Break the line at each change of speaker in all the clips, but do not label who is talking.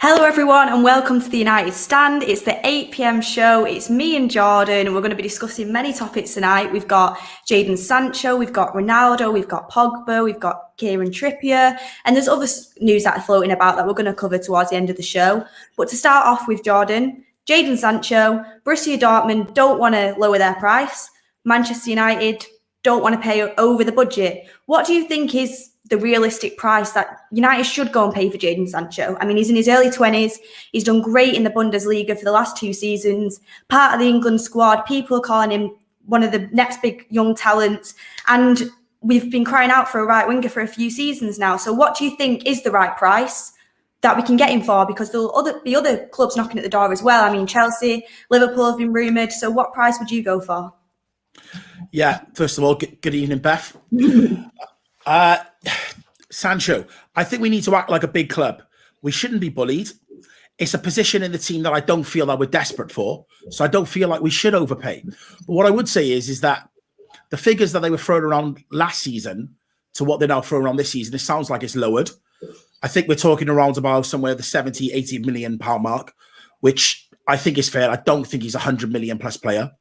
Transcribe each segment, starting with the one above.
Hello everyone and welcome to the United Stand. It's the 8 p.m. show. It's me and Jordan and we're going to be discussing many topics tonight. We've got Jadon Sancho, we've got Ronaldo, we've got Pogba, we've got Kieran Trippier, and there's other news that are floating about that we're going to cover towards the end of the show. But to start off with Jordan, Jadon Sancho, Borussia Dortmund don't want to lower their price. Manchester United don't want to pay over the budget. What do you think is the realistic price that United should go and pay for Jadon Sancho? I mean, he's in his early 20s. He's done great in the Bundesliga for the last 2 seasons, part of the England squad. People are calling him one of the next big young talents. And we've been crying out for a right winger for a few seasons now. So what do you think is the right price that we can get him for? Because there'll be other clubs knocking at the door as well. I mean, Chelsea, Liverpool have been rumoured. So what price would you go for?
Yeah, first of all, good evening, Beth. Sancho, I think we need to act like a big club. We shouldn't be bullied. It's a position in the team that I don't feel that we're desperate for. So I don't feel like we should overpay. But what I would say is that the figures that they were throwing around last season to what they're now throwing around this season, it sounds like it's lowered. I think we're talking around about somewhere the 70, 80 million pound mark, which I think is fair. I don't think he's a 100 million plus player.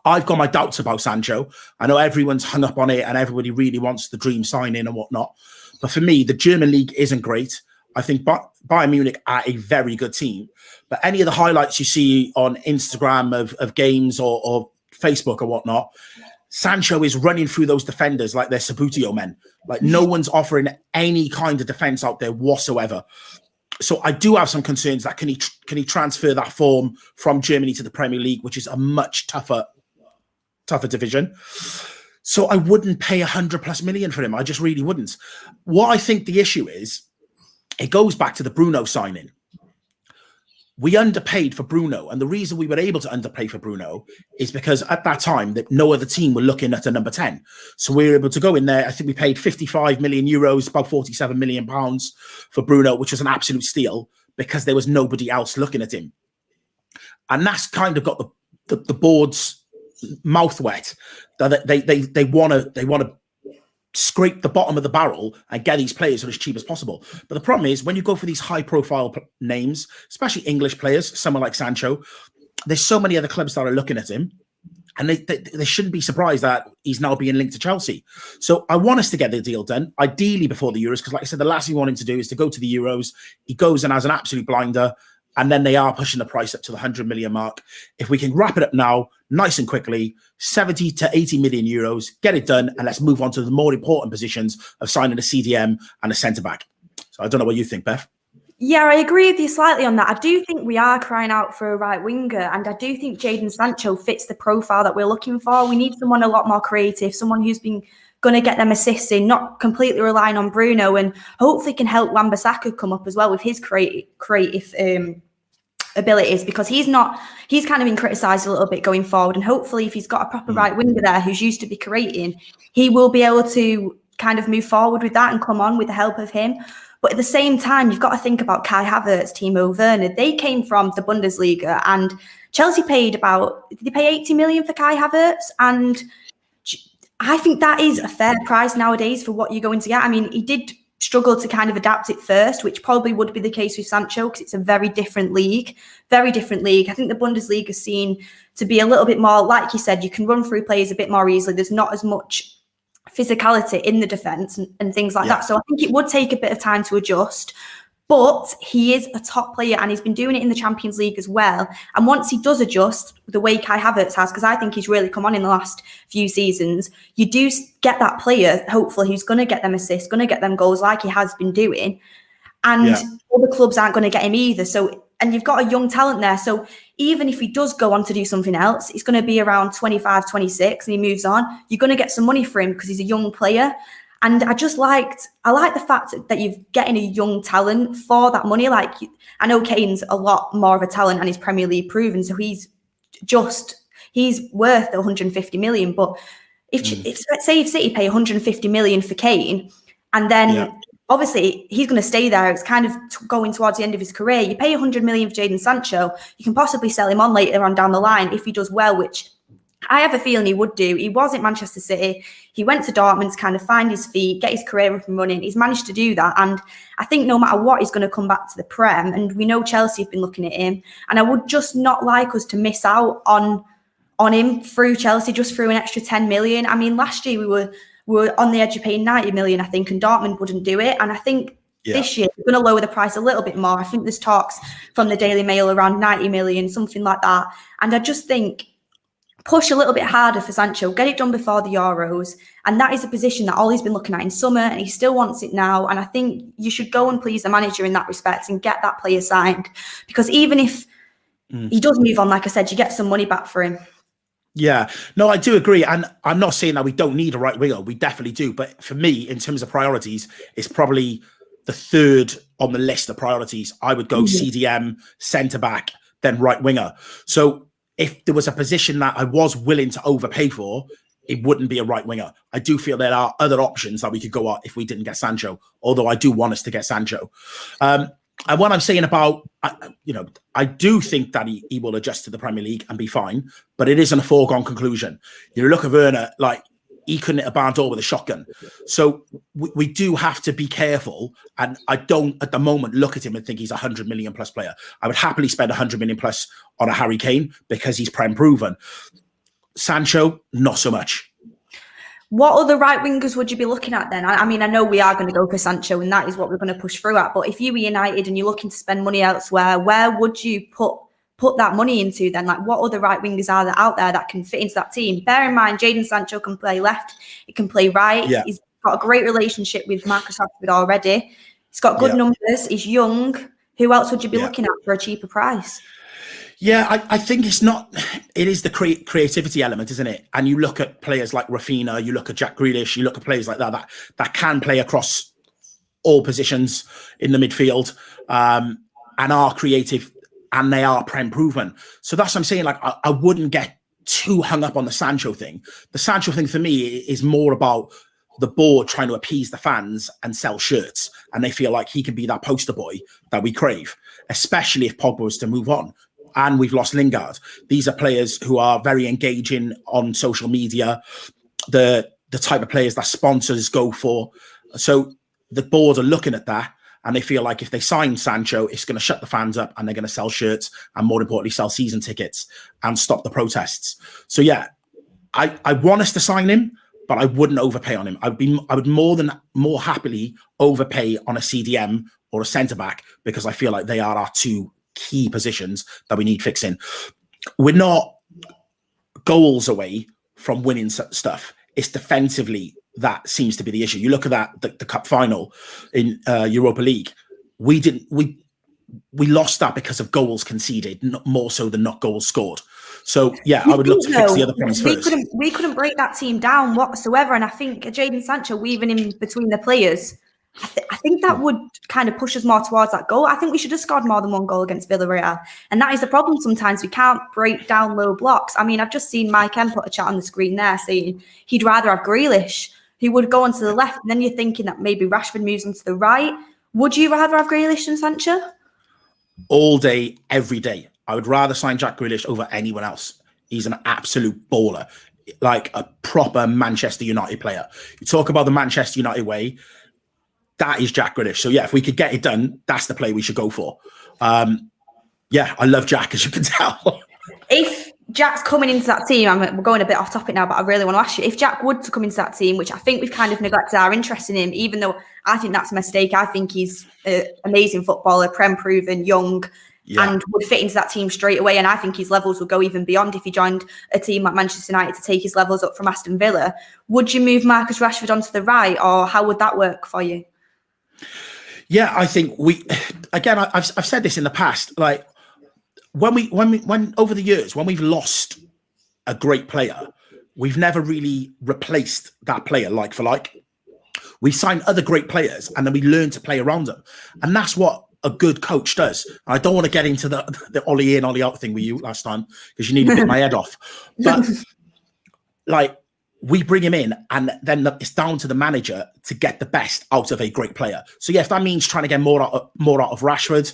I've got my doubts about Sancho. I know everyone's hung up on it and everybody really wants the dream signing and whatnot. But for me, the German league isn't great. I think Bayern Munich are a very good team. But any of the highlights you see on Instagram of games or Facebook or whatnot, Sancho is running through those defenders like they're Sabutio men. Like no one's offering any kind of defense out there whatsoever. So I do have some concerns that can he transfer that form from Germany to the Premier League, which is a much tougher division. So I wouldn't pay 100+ million for him. I just really wouldn't. What I think the issue is, it goes back to the Bruno signing. We underpaid for Bruno. And the reason we were able to underpay for Bruno is because at that time, no other team were looking at a number 10. So we were able to go in there. I think we paid 55 million euros, about 47 million pounds for Bruno, which was an absolute steal because there was nobody else looking at him. And that's kind of got the board's mouth wet. That they want to scrape the bottom of the barrel and get these players as cheap as possible. But the problem is when you go for these high-profile names, especially English players, someone like Sancho, there's so many other clubs that are looking at him, and they shouldn't be surprised that he's now being linked to Chelsea. So I want us to get the deal done, ideally before the Euros, because like I said, the last thing we want him to do is to go to the Euros. He goes and has an absolute blinder, and then they are pushing the price up to the 100 million mark. If we can wrap it up now, nice and quickly, 70 to 80 million euros, get it done, and let's move on to the more important positions of signing a CDM and a centre-back. So I don't know what you think, Beth.
Yeah, I agree with you slightly on that. I do think we are crying out for a right winger, and I do think Jadon Sancho fits the profile that we're looking for. We need someone a lot more creative, someone who's been going to get them assists in, not completely relying on Bruno, and hopefully can help Wan-Bissaka come up as well with his creative abilities, because he's kind of been criticised a little bit going forward, and hopefully if he's got a proper right winger there who's used to be creating, he will be able to kind of move forward with that and come on with the help of him. But at the same time, you've got to think about Kai Havertz, Timo Werner. They came from the Bundesliga, and Chelsea paid did they pay 80 million for Kai Havertz? And I think that is a fair price nowadays for what you're going to get. I mean, he did struggle to kind of adapt it first, which probably would be the case with Sancho because it's a very different league. I think the Bundesliga is seen to be a little bit more, like you said, you can run through players a bit more easily. There's not as much physicality in the defence and things like that. So I think it would take a bit of time to adjust. But he is a top player and he's been doing it in the Champions League as well. And once he does adjust the way Kai Havertz has, because I think he's really come on in the last few seasons, you do get that player, hopefully, who's going to get them assists, going to get them goals like he has been doing. And other clubs aren't going to get him either. So, and you've got a young talent there. So even if he does go on to do something else, it's going to be around 25, 26 and he moves on. You're going to get some money for him because he's a young player. And I like the fact that you're getting a young talent for that money. Like, I know Kane's a lot more of a talent and he's Premier League proven, so he's worth the 150 million. But if let's say if City pay 150 million for Kane, and then obviously he's going to stay there, it's kind of going towards the end of his career. You pay 100 million for Jadon Sancho, you can possibly sell him on later on down the line if he does well, which I have a feeling he would do. He was at Manchester City. He went to Dortmund to kind of find his feet, get his career up and running. He's managed to do that. And I think no matter what, he's going to come back to the Prem. And we know Chelsea have been looking at him. And I would just not like us to miss out on him through Chelsea, just through an extra 10 million. I mean, last year we were on the edge of paying 90 million, I think, and Dortmund wouldn't do it. And I think this year we're going to lower the price a little bit more. I think there's talks from the Daily Mail around 90 million, something like that. And I just think push a little bit harder for Sancho, get it done before the Euros. And that is a position that Ollie's been looking at in summer, and he still wants it now. And I think you should go and please the manager in that respect and get that player signed. Because even if he does move on, like I said, you get some money back for him.
Yeah, no, I do agree. And I'm not saying that we don't need a right winger. We definitely do. But for me, in terms of priorities, it's probably the third on the list of priorities. I would go CDM, centre-back, then right winger. So if there was a position that I was willing to overpay for, it wouldn't be a right winger. I do feel there are other options that we could go at if we didn't get Sancho, although I do want us to get Sancho. And what I'm saying about, I do think that he will adjust to the Premier League and be fine, but it isn't a foregone conclusion. You look at Werner, like, he couldn't hit a barn door with a shotgun. So we do have to be careful. And I don't, at the moment, look at him and think he's a 100 million plus player. I would happily spend 100 million plus on a Harry Kane because he's Prem proven. Sancho, not so much.
What other right wingers would you be looking at then? I mean, I know we are going to go for Sancho and that is what we're going to push through at. But if you were United and you're looking to spend money elsewhere, where would you put that money into then? Like, what other right wingers are there out there that can fit into that team? Bear in mind, Jadon Sancho can play left, he can play right. Yeah. He's got a great relationship with Marcus Rashford already. He's got good numbers. He's young. Who else would you be looking at for a cheaper price?
Yeah, I think it is the creativity element, isn't it? And you look at players like Rafinha, you look at Jack Grealish, you look at players like that can play across all positions in the midfield and are creative, and they are Prem proven. So that's what I'm saying. Like, I wouldn't get too hung up on the Sancho thing. The Sancho thing for me is more about the board trying to appease the fans and sell shirts. And they feel like he can be that poster boy that we crave, especially if Pogba was to move on. And we've lost Lingard. These are players who are very engaging on social media, the type of players that sponsors go for. So the board are looking at that, and they feel like if they sign Sancho, it's going to shut the fans up, and they're going to sell shirts, and more importantly, sell season tickets and stop the protests. So yeah, I want us to sign him, but I wouldn't overpay on him. I would more happily overpay on a CDM or a centre back, because I feel like they are our two key positions that we need fixing. We're not goals away from winning stuff. It's defensively that seems to be the issue. You look at the cup final in Europa League. We lost that because of goals conceded, more so than not goals scored. So yeah, I would look to fix the other things first.
We couldn't break that team down whatsoever, and I think Jadon Sancho weaving in between the players, I think that would kind of push us more towards that goal. I think we should have scored more than one goal against Villarreal. And that is the problem sometimes. We can't break down low blocks. I mean, I've just seen Mike M put a chat on the screen there saying he'd rather have Grealish, who would go onto the left. And then you're thinking that maybe Rashford moves onto the right. Would you rather have Grealish than Sancho?
All day, every day. I would rather sign Jack Grealish over anyone else. He's an absolute baller, like a proper Manchester United player. You talk about the Manchester United way, that is Jack Grealish. So yeah, if we could get it done, that's the play we should go for. Yeah, I love Jack, as you can tell.
If Jack's coming into that team, we're going a bit off topic now, but I really want to ask you, if Jack would to come into that team, which I think we've kind of neglected our interest in him, even though I think that's a mistake. I think he's an amazing footballer, Prem proven, young, and would fit into that team straight away. And I think his levels would go even beyond if he joined a team like Manchester United to take his levels up from Aston Villa. Would you move Marcus Rashford onto the right, or how would that work for you?
Yeah, I think I've said this in the past, like when over the years, when we've lost a great player, we've never really replaced that player like for like. We sign other great players and then we learn to play around them. And that's what a good coach does. I don't want to get into the Ollie in, Ollie out thing with you last time, because you need to bit my head off. But like, we bring him in, and then it's down to the manager to get the best out of a great player. So yeah, if that means trying to get more out of Rashford,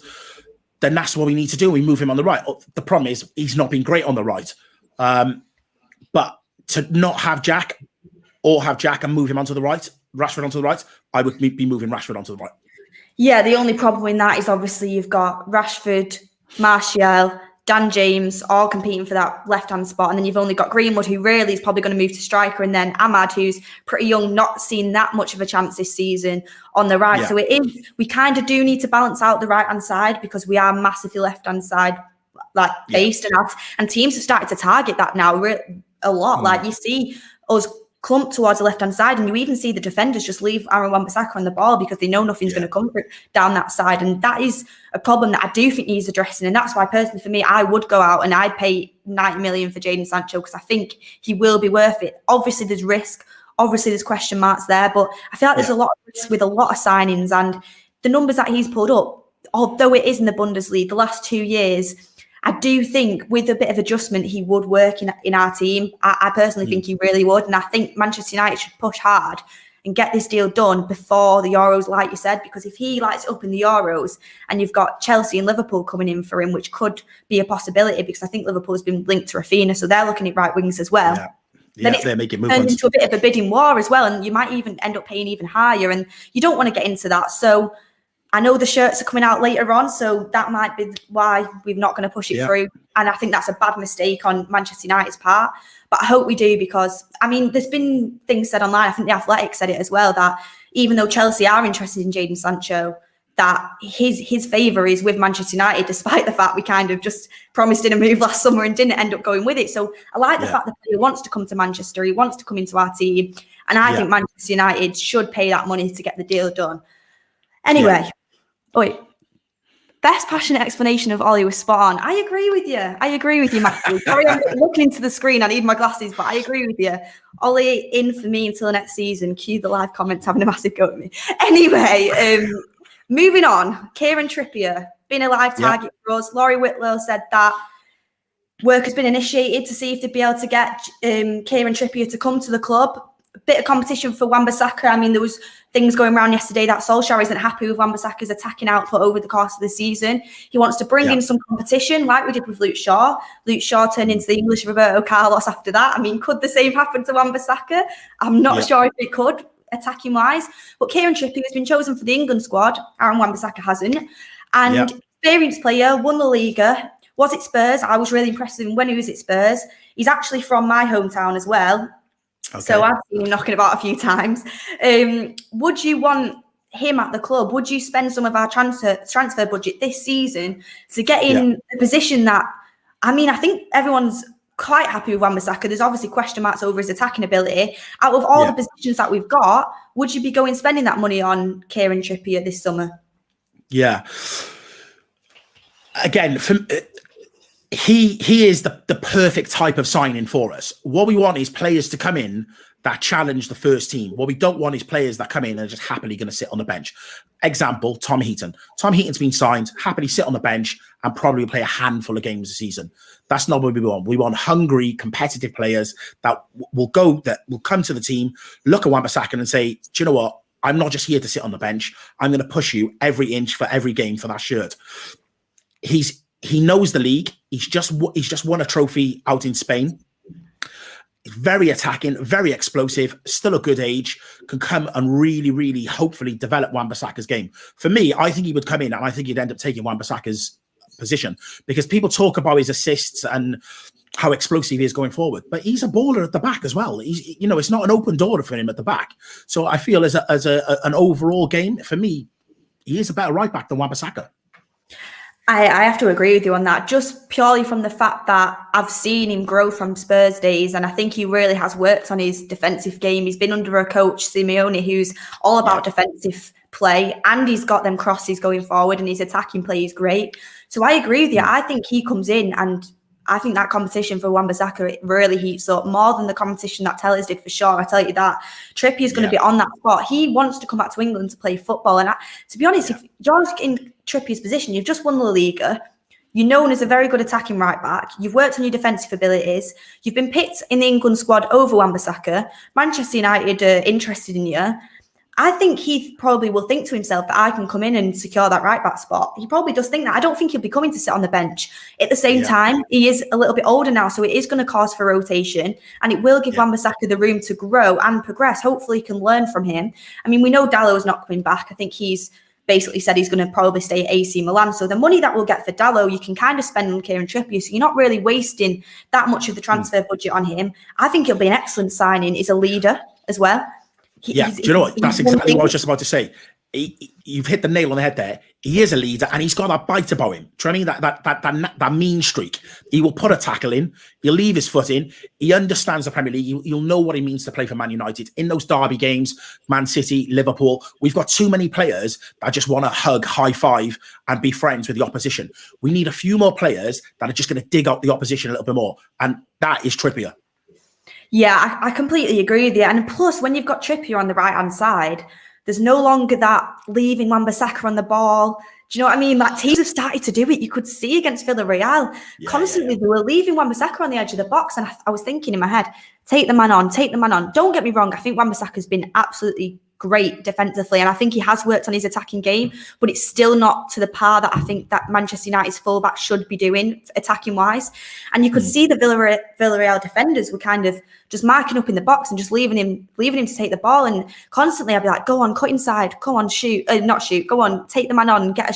then that's what we need to do. We move him on the right. The problem is he's not been great on the right. But to not have Jack or have Jack and move him onto the right, Rashford onto the right, I would be moving Rashford onto the right.
Yeah, the only problem in that is obviously you've got Rashford, Martial, Dan James all competing for that left-hand spot. And then you've only got Greenwood, who really is probably going to move to striker. And then Ahmad, who's pretty young, not seen that much of a chance this season on the right. Yeah. So we kind of do need to balance out the right-hand side because we are massively left-hand side based. And teams have started to target that now a lot. Like you see us clump towards the left-hand side, and you even see the defenders just leave Aaron Wan-Bissaka on the ball because they know nothing's going to come down that side. And that is a problem that I do think needs addressing. And that's why, personally, for me, I would go out and I'd pay 90 million for Jadon Sancho because I think he will be worth it. Obviously, there's risk. Obviously, there's question marks there. But I feel like there's a lot of risk with a lot of signings. And the numbers that he's pulled up, although it is in the Bundesliga, the last 2 years, I do think with a bit of adjustment, he would work in our team. I personally think he really would. And I think Manchester United should push hard and get this deal done before the Euros, like you said, because if he lights it up in the Euros and you've got Chelsea and Liverpool coming in for him, which could be a possibility because I think Liverpool has been linked to Rafinha, so they're looking at right wings as well.
Yeah, they're making moves.
Turns into a bit of a bidding war as well, and you might even end up paying even higher, and you don't want to get into that. So I know the shirts are coming out later on, so that might be why we're not going to push it through. And I think that's a bad mistake on Manchester United's part. But I hope we do because, I mean, there's been things said online. I think The Athletic said it as well, that even though Chelsea are interested in Jadon Sancho, that his favour is with Manchester United, despite the fact we kind of just promised in a move last summer and didn't end up going with it. So I like the fact that he wants to come to Manchester. He wants to come into our team. And I think Manchester United should pay that money to get the deal done. Anyway. Best passionate explanation of Ollie was spot on. I agree with you, Matthew. Sorry, I'm looking into the screen. I need my glasses, but I agree with you. Ollie in for me until next season. Cue the live comments having a massive go at me. Anyway, moving on. Kieran Trippier, been a live target for us. Laurie Whitlow said that work has been initiated to see if they'd be able to get Kieran Trippier to come to the club. A bit of competition for Wan-Bissaka. I mean, there was things going around yesterday that Solskjaer isn't happy with Wan-Bissaka's attacking output over the course of the season. He wants to bring in some competition like we did with Luke Shaw. Luke Shaw turned into the English Roberto Carlos after that. I mean, could the same happen to Wan-Bissaka? I'm not sure if it could, attacking wise. But Kieran Trippier has been chosen for the England squad. Aaron Wan-Bissaka hasn't. And experienced player, won the Liga. Was it Spurs? I was really impressed with him when he was at Spurs. He's actually from my hometown as well. Okay. So I've seen him knocking about a few times. Would you want him at the club? Would you spend some of our transfer budget this season to get in a position that, I mean, I think everyone's quite happy with Wan-Bissaka. There's obviously question marks over his attacking ability. Out of all the positions that we've got, would you be spending that money on Kieran Trippier this summer? Yeah.
Again, he is the perfect type of signing for us. What we want is players to come in that challenge the first team. What we don't want is players that come in and are just happily going to sit on the bench. Example, Tom Heaton. Tom Heaton's been signed, happily sit on the bench and probably play a handful of games a season. That's not what we want. We want hungry, competitive players that will come to the team, look at Wan-Bissaka and say, do you know what? I'm not just here to sit on the bench. I'm going to push you every inch for every game for that shirt. He knows the league. He's just won a trophy out in Spain. He's very attacking, very explosive, still a good age, can come and really, really, hopefully develop Wan-Bissaka's game. For me, I think he would come in and I think he'd end up taking Wan-Bissaka's position because people talk about his assists and how explosive he is going forward, but he's a baller at the back as well. It's not an open door for him at the back. So I feel as an overall game, for me, he is a better right back than Wan-Bissaka.
I have to agree with you on that, just purely from the fact that I've seen him grow from Spurs days, and I think he really has worked on his defensive game. He's been under a coach, Simeone, who's all about defensive play, and he's got them crosses going forward, and his attacking play is great. So I agree with you. I think he comes in, and I think that competition for Wan-Bissaka, it really heats up more than the competition that Tellers did for sure. I tell you that. Trippier's going to be on that spot. He wants to come back to England to play football. And to be honest, if you're in Trippier's position, you've just won La Liga. You're known as a very good attacking right back. You've worked on your defensive abilities. You've been picked in the England squad over Wan-Bissaka. Manchester United are interested in you. I think he probably will think to himself that I can come in and secure that right back spot. He probably does think that. I don't think he'll be coming to sit on the bench. At the same time, he is a little bit older now, so it is going to cause for rotation, and it will give Wan-Bissaka the room to grow and progress. Hopefully, he can learn from him. I mean, we know Dallow's not coming back. I think he's basically said he's going to probably stay at AC Milan. So the money that we'll get for Dallow, you can kind of spend on Kieran Trippier. So you're not really wasting that much of the transfer budget on him. I think it'll be an excellent signing. He's a leader as well.
Do you know what? That's exactly what I was just about to say. You've hit the nail on the head there. He is a leader, and he's got that bite about him. Do you know what I mean? That mean streak. He will put a tackle in. He'll leave his foot in. He understands the Premier League. You'll know what it means to play for Man United. In those derby games, Man City, Liverpool, we've got too many players that just want to hug, high five, and be friends with the opposition. We need a few more players that are just going to dig out the opposition a little bit more, and that is Trippier.
Yeah, I completely agree with you. And plus, when you've got Trippier on the right-hand side, there's no longer that leaving Wan-Bissaka on the ball. Do you know what I mean? Like, teams have started to do it. You could see against Villarreal. Constantly, they were leaving Wan-Bissaka on the edge of the box. And I was thinking in my head, take the man on, take the man on. Don't get me wrong. I think Wan-Bissaka's been absolutely great defensively, and I think he has worked on his attacking game, but it's still not to the par that I think that Manchester United's fullback should be doing attacking wise. And you could see the Villarreal defenders were kind of just marking up in the box and just leaving him to take the ball. And constantly I'd be like, go on, cut inside, go on, shoot, not shoot, go on, take the man on and get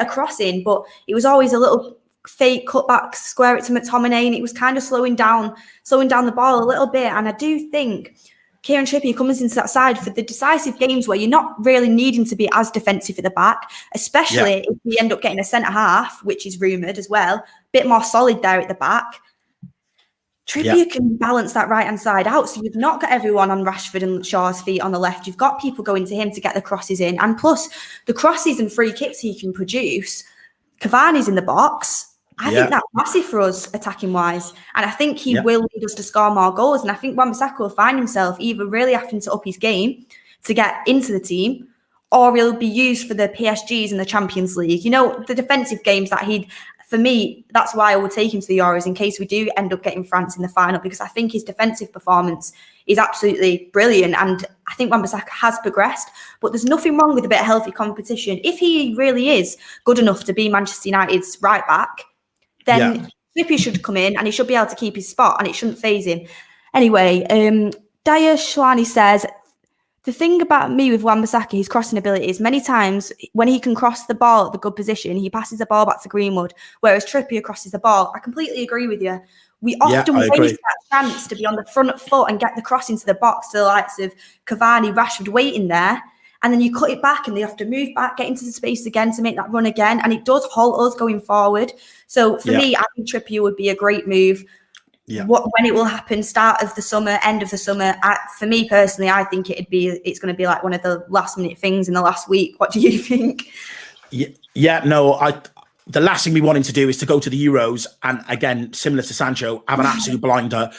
a cross in. But it was always a little fake cutback, square it to McTominay, and it was kind of slowing down the ball a little bit. And I do think Kieran Trippier comes into that side for the decisive games where you're not really needing to be as defensive at the back, especially if we end up getting a centre-half, which is rumoured as well, a bit more solid there at the back. Trippier can balance that right-hand side out, so you've not got everyone on Rashford and Shaw's feet on the left. You've got people going to him to get the crosses in, and plus the crosses and free kicks he can produce. Cavani's in the box. I think that's massive for us attacking-wise, and I think he will lead us to score more goals. And I think Wan-Bissaka will find himself either really having to up his game to get into the team, or he'll be used for the PSGs in the Champions League. You know, the defensive games that for me, that's why I would take him to the Euros in case we do end up getting France in the final, because I think his defensive performance is absolutely brilliant. And I think Wan-Bissaka has progressed, but there's nothing wrong with a bit of healthy competition. If he really is good enough to be Manchester United's right back, then Trippier should come in and he should be able to keep his spot and it shouldn't phase him. Anyway, Daya Shwani says, the thing about me with Wan-Bissaka, his crossing ability is many times when he can cross the ball at the good position, he passes the ball back to Greenwood, whereas Trippier crosses the ball. I completely agree with you. We often waste that chance to be on the front foot and get the cross into the box to the likes of Cavani, Rashford waiting there. And then you cut it back and they have to move back, get into the space again to make that run again. And it does halt us going forward. So for me, I think Trippier would be a great move. When it will happen, start of the summer, end of the summer. For me personally, I think it's going to be like one of the last minute things in the last week. What do you think?
The last thing we want him to do is to go to the Euros and, again, similar to Sancho, have an absolute blinder.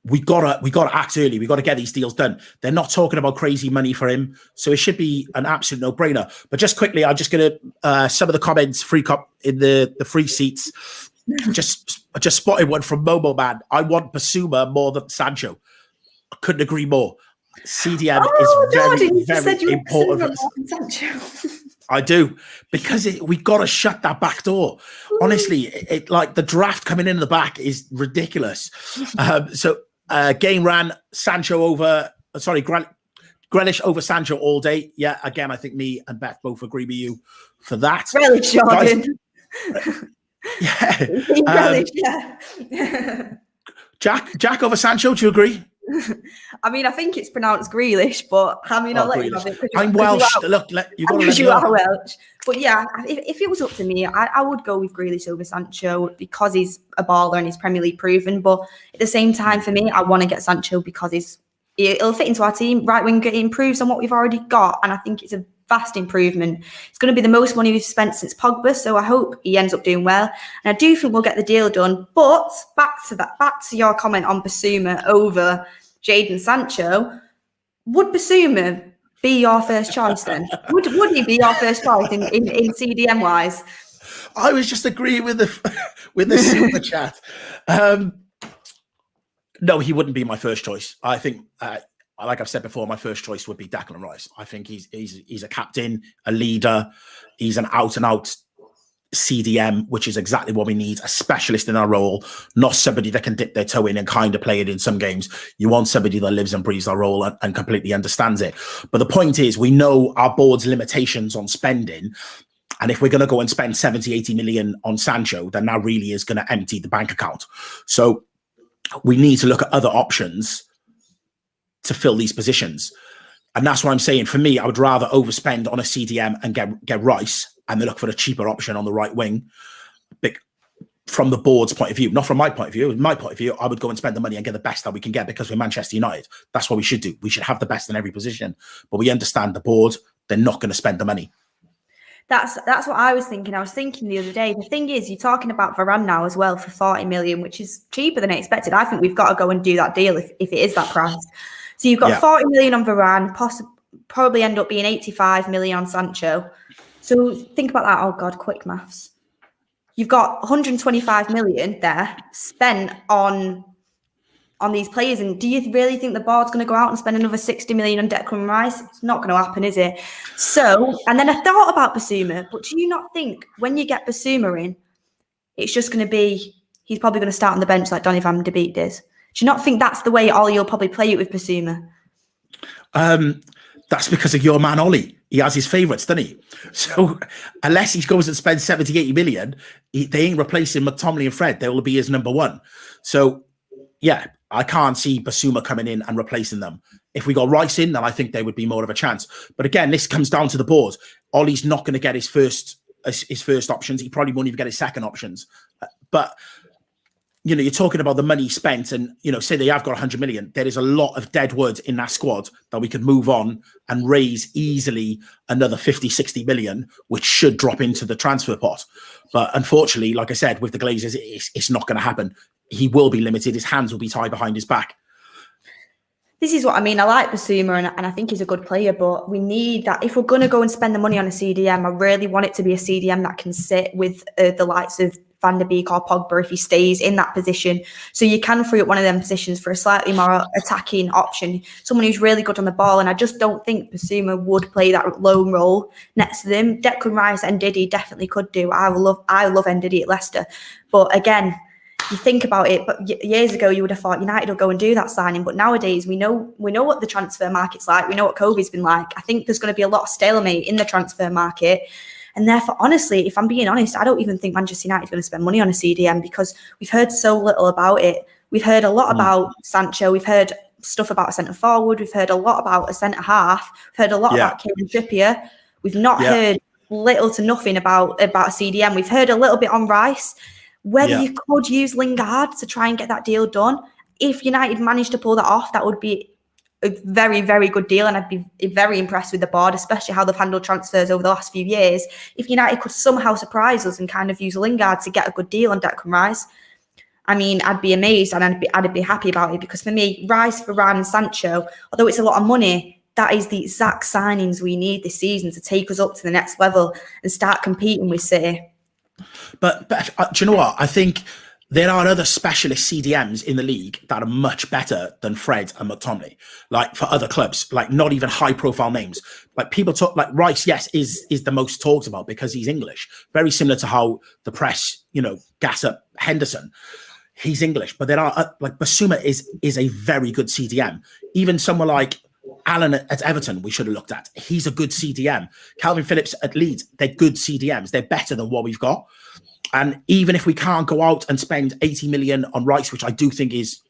We gotta act early. We got to get these deals done. They're not talking about crazy money for him, so it should be an absolute no-brainer. But just quickly, I'm just gonna some of the comments in the free seats. I just spotted one from Momo Man. I want Basuma more than Sancho. I couldn't agree more. CDM is very important. I do, because we got to shut that back door. Honestly, like the draft coming in the back is ridiculous. Game ran Sancho over. Grealish over Sancho all day. Yeah, again, I think me and Beth both agree with you for that.
Grealish, Jordan.
Jack over Sancho. Do you agree?
I mean, I think it's pronounced Grealish, but I mean, I'll let you have it.
I'm Welsh. Look, you got to let me
you are Welsh. But yeah, if it was up to me, I would go with Grealish over Sancho because he's a baller and he's Premier League proven. But at the same time, for me, I want to get Sancho because it'll fit into our team. Right winger, it improves on what we've already got, and I think it's a vast improvement. It's going to be the most money we've spent since Pogba, so I hope he ends up doing well. And I do think we'll get the deal done. But back to your comment on Basuma over Jadon Sancho. Would Basuma be your first choice then? Would he be your first choice in CDM wise?
I was just agreeing with the super chat. No, he wouldn't be my first choice. I think like I've said before, my first choice would be Declan Rice. I think he's a captain, a leader. He's an out and out CDM, which is exactly what we need, a specialist in our role, not somebody that can dip their toe in and kind of play it in some games. You want somebody that lives and breathes our role and completely understands it. But the point is, we know our board's limitations on spending. And if we're going to go and spend 70, 80 million on Sancho, then that really is going to empty the bank account. So we need to look at other options to fill these positions. And that's what I'm saying. For me, I would rather overspend on a CDM and get Rice and then look for a cheaper option on the right wing. But from the board's point of view, not from my point of view. In my point of view, I would go and spend the money and get the best that we can get because we're Manchester United. That's what we should do. We should have the best in every position. But we understand the board, they're not going to spend the money.
That's what I was thinking. I was thinking the other day. The thing is, you're talking about Varane now as well for 40 million, which is cheaper than I expected. I think we've got to go and do that deal if it is that price. So you've got 40 million on Varane, probably end up being 85 million on Sancho. So think about that. Oh God, quick maths. You've got 125 million there spent on these players. And do you really think the board's going to go out and spend another 60 million on Declan Rice? It's not going to happen, is it? So, and then I thought about Basuma, but do you not think when you get Basuma in, it's just going to be, he's probably going to start on the bench like Donny van de Beek does? Do you not think that's the way Ollie will probably play it with Basuma?
That's because of your man, Ollie. He has his favourites, doesn't he? So unless he goes and spends 70, 80 million, they ain't replacing McTominay and Fred. They will be his number one. So, yeah, I can't see Basuma coming in and replacing them. If we got Rice in, then I think there would be more of a chance. But again, this comes down to the board. Ollie's not going to get his first options. He probably won't even get his second options. But you know, you're talking about the money spent and, you know, say they have got 100 million. There is a lot of dead wood in that squad that we could move on and raise easily another 50, 60 million, which should drop into the transfer pot. But unfortunately, like I said, with the Glazers, it's not going to happen. He will be limited. His hands will be tied behind his back.
This is what I mean. I like Basuma and I think he's a good player, but we need that. If we're going to go and spend the money on a CDM, I really want it to be a CDM that can sit with the likes of Van der Beek or Pogba if he stays in that position. So you can free up one of them positions for a slightly more attacking option, someone who's really good on the ball. And I just don't think Basuma would play that lone role next to them. Declan Rice and Diddy definitely could do. I love Ndidi at Leicester. But again, you think about it, but years ago you would have thought United will go and do that signing. But nowadays we know what the transfer market's like. We know what COVID's been like. I think there's going to be a lot of stalemate in the transfer market. And therefore, honestly, if I'm being honest, I don't even think Manchester United is going to spend money on a CDM because we've heard so little about it. We've heard a lot about Sancho. We've heard stuff about a centre forward. We've heard a lot about a centre half. We've heard a lot about Kieran Trippier. We've not heard little to nothing about a CDM. We've heard a little bit on Rice. Whether you could use Lingard to try and get that deal done. If United managed to pull that off, that would be a very, very good deal. And I'd be very impressed with the board, especially how they've handled transfers over the last few years. If United could somehow surprise us and kind of use Lingard to get a good deal on Declan Rice, I mean, I'd be amazed and I'd be happy about it because for me, Rice, Varane and Sancho, although it's a lot of money, that is the exact signings we need this season to take us up to the next level and start competing with City.
But do you know what? I think there are other specialist CDMs in the league that are much better than Fred and McTominay, like for other clubs, like not even high profile names. Like people talk, like Rice, yes, is the most talked about because he's English. Very similar to how the press, you know, gas up Henderson. He's English, but there are like Basuma is a very good CDM. Even someone like Allen at Everton, we should have looked at. He's a good CDM. Calvin Phillips at Leeds, they're good CDMs. They're better than what we've got. And even if we can't go out and spend 80 million on Rice, which I do think is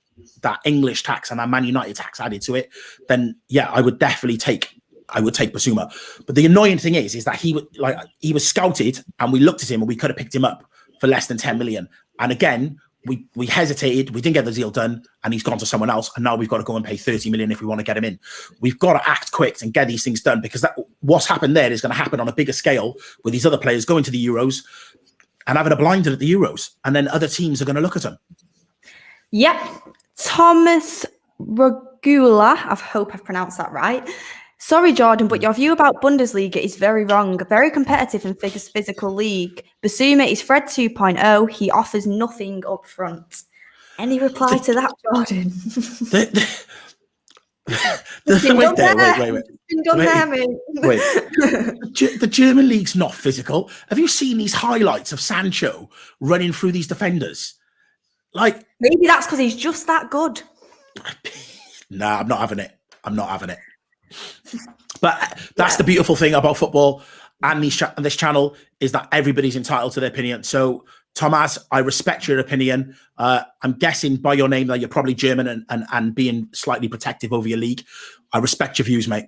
that English tax and that Man United tax added to it, then yeah, I would definitely take Basuma. But the annoying thing is that he was scouted and we looked at him and we could have picked him up for less than 10 million. And again, we hesitated, we didn't get the deal done, and he's gone to someone else. And now we've got to go and pay 30 million if we want to get him in. We've got to act quick and get these things done because what's happened there is going to happen on a bigger scale with these other players going to the Euros and having a blinder at the Euros. And then other teams are going to look at them. Yep.
Thomas Regula, I hope I've pronounced that right. Sorry, Jordan, but your view about Bundesliga is very wrong. Very competitive and physical league. Basuma is Fred 2.0. He offers nothing up front. Any reply to that, Jordan?
The German league's not physical. Have you seen these highlights of Sancho running through these defenders? Like,
maybe that's because he's just that good.
Nah, I'm not having it. I'm not having it. But that's the beautiful thing about football and this channel is that everybody's entitled to their opinion. So, Thomas, I respect your opinion. I'm guessing by your name that you're probably German and being slightly protective over your league. I respect your views, mate.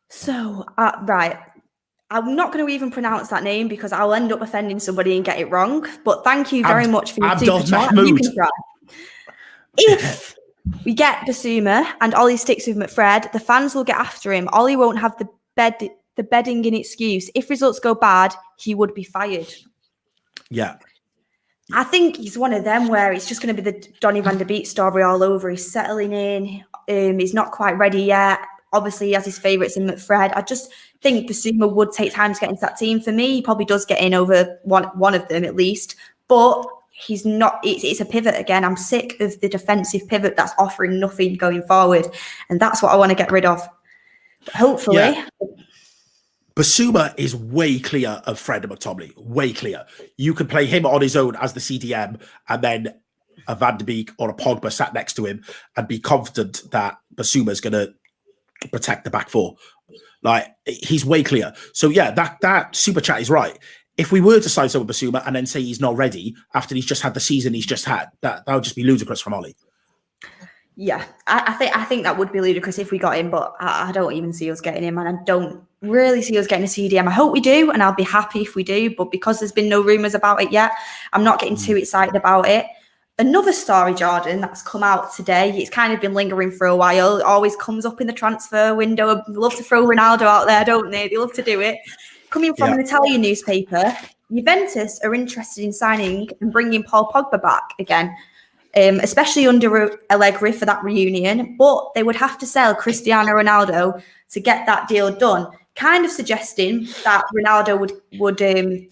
So, right. I'm not going to even pronounce that name because I'll end up offending somebody and get it wrong. But thank you very much for your super chat. You can try. If we get Basuma and Ollie sticks with McFred, the fans will get after him. Ollie won't have the bedding in excuse. If results go bad, he would be fired.
Yeah.
I think he's one of them where it's just going to be the Donny van der Beek story all over. He's settling in. He's not quite ready yet. Obviously, he has his favourites in McFred. I just think Basuma would take time to get into that team. For me, he probably does get in over one of them at least. But he's not. It's a pivot again. I'm sick of the defensive pivot that's offering nothing going forward. And that's what I want to get rid of. But hopefully.
Yeah. Basuma is way clear of Fred and McTominay. Way clear. You could play him on his own as the CDM and then a Van der Beek or a Pogba sat next to him and be confident that Basuma's going to protect the back four. Like, he's way clear. So, yeah, that super chat is right. If we were to sign someone Basuma and then say he's not ready after he's just had the season he's just had, that would just be ludicrous from Ollie.
Yeah, I think that would be ludicrous if we got him, but I don't even see us getting him, and I don't really see us getting a CDM. I hope we do, and I'll be happy if we do, but because there's been no rumours about it yet, I'm not getting too excited about it. Another story, Jordan, that's come out today, it's kind of been lingering for a while. It always comes up in the transfer window. They love to throw Ronaldo out there, don't they? They love to do it. Coming from an Italian newspaper, Juventus are interested in signing and bringing Paul Pogba back again. Especially under Allegri for that reunion, but they would have to sell Cristiano Ronaldo to get that deal done, kind of suggesting that Ronaldo would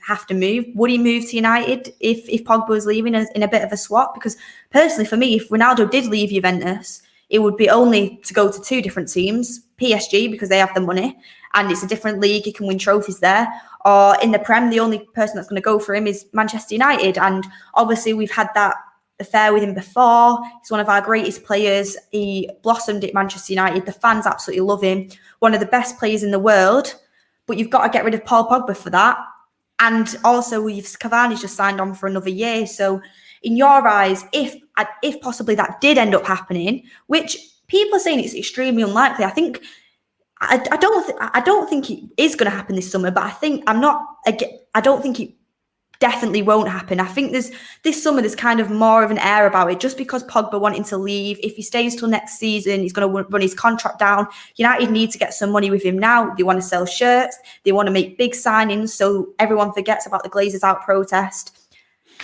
have to move. Would he move to United if Pogba was leaving in a bit of a swap? Because personally, for me, if Ronaldo did leave Juventus, it would be only to go to two different teams, PSG, because they have the money, and it's a different league, he can win trophies there. Or in the Prem, the only person that's going to go for him is Manchester United, and obviously we've had that affair with him before. He's one of our greatest players. He blossomed at Manchester United. The fans absolutely love him. One of the best players in the world. But you've got to get rid of Paul Pogba for that. And also, Cavani's just signed on for another year. So, in your eyes, if possibly that did end up happening, which people are saying it's extremely unlikely, I don't think it is going to happen this summer. But I don't think it definitely won't happen. I think this summer there's kind of more of an air about it, just because Pogba wanting to leave. If he stays till next season, he's going to run his contract down. United need to get some money with him now. They want to sell shirts. They want to make big signings so everyone forgets about the Glazers out protest.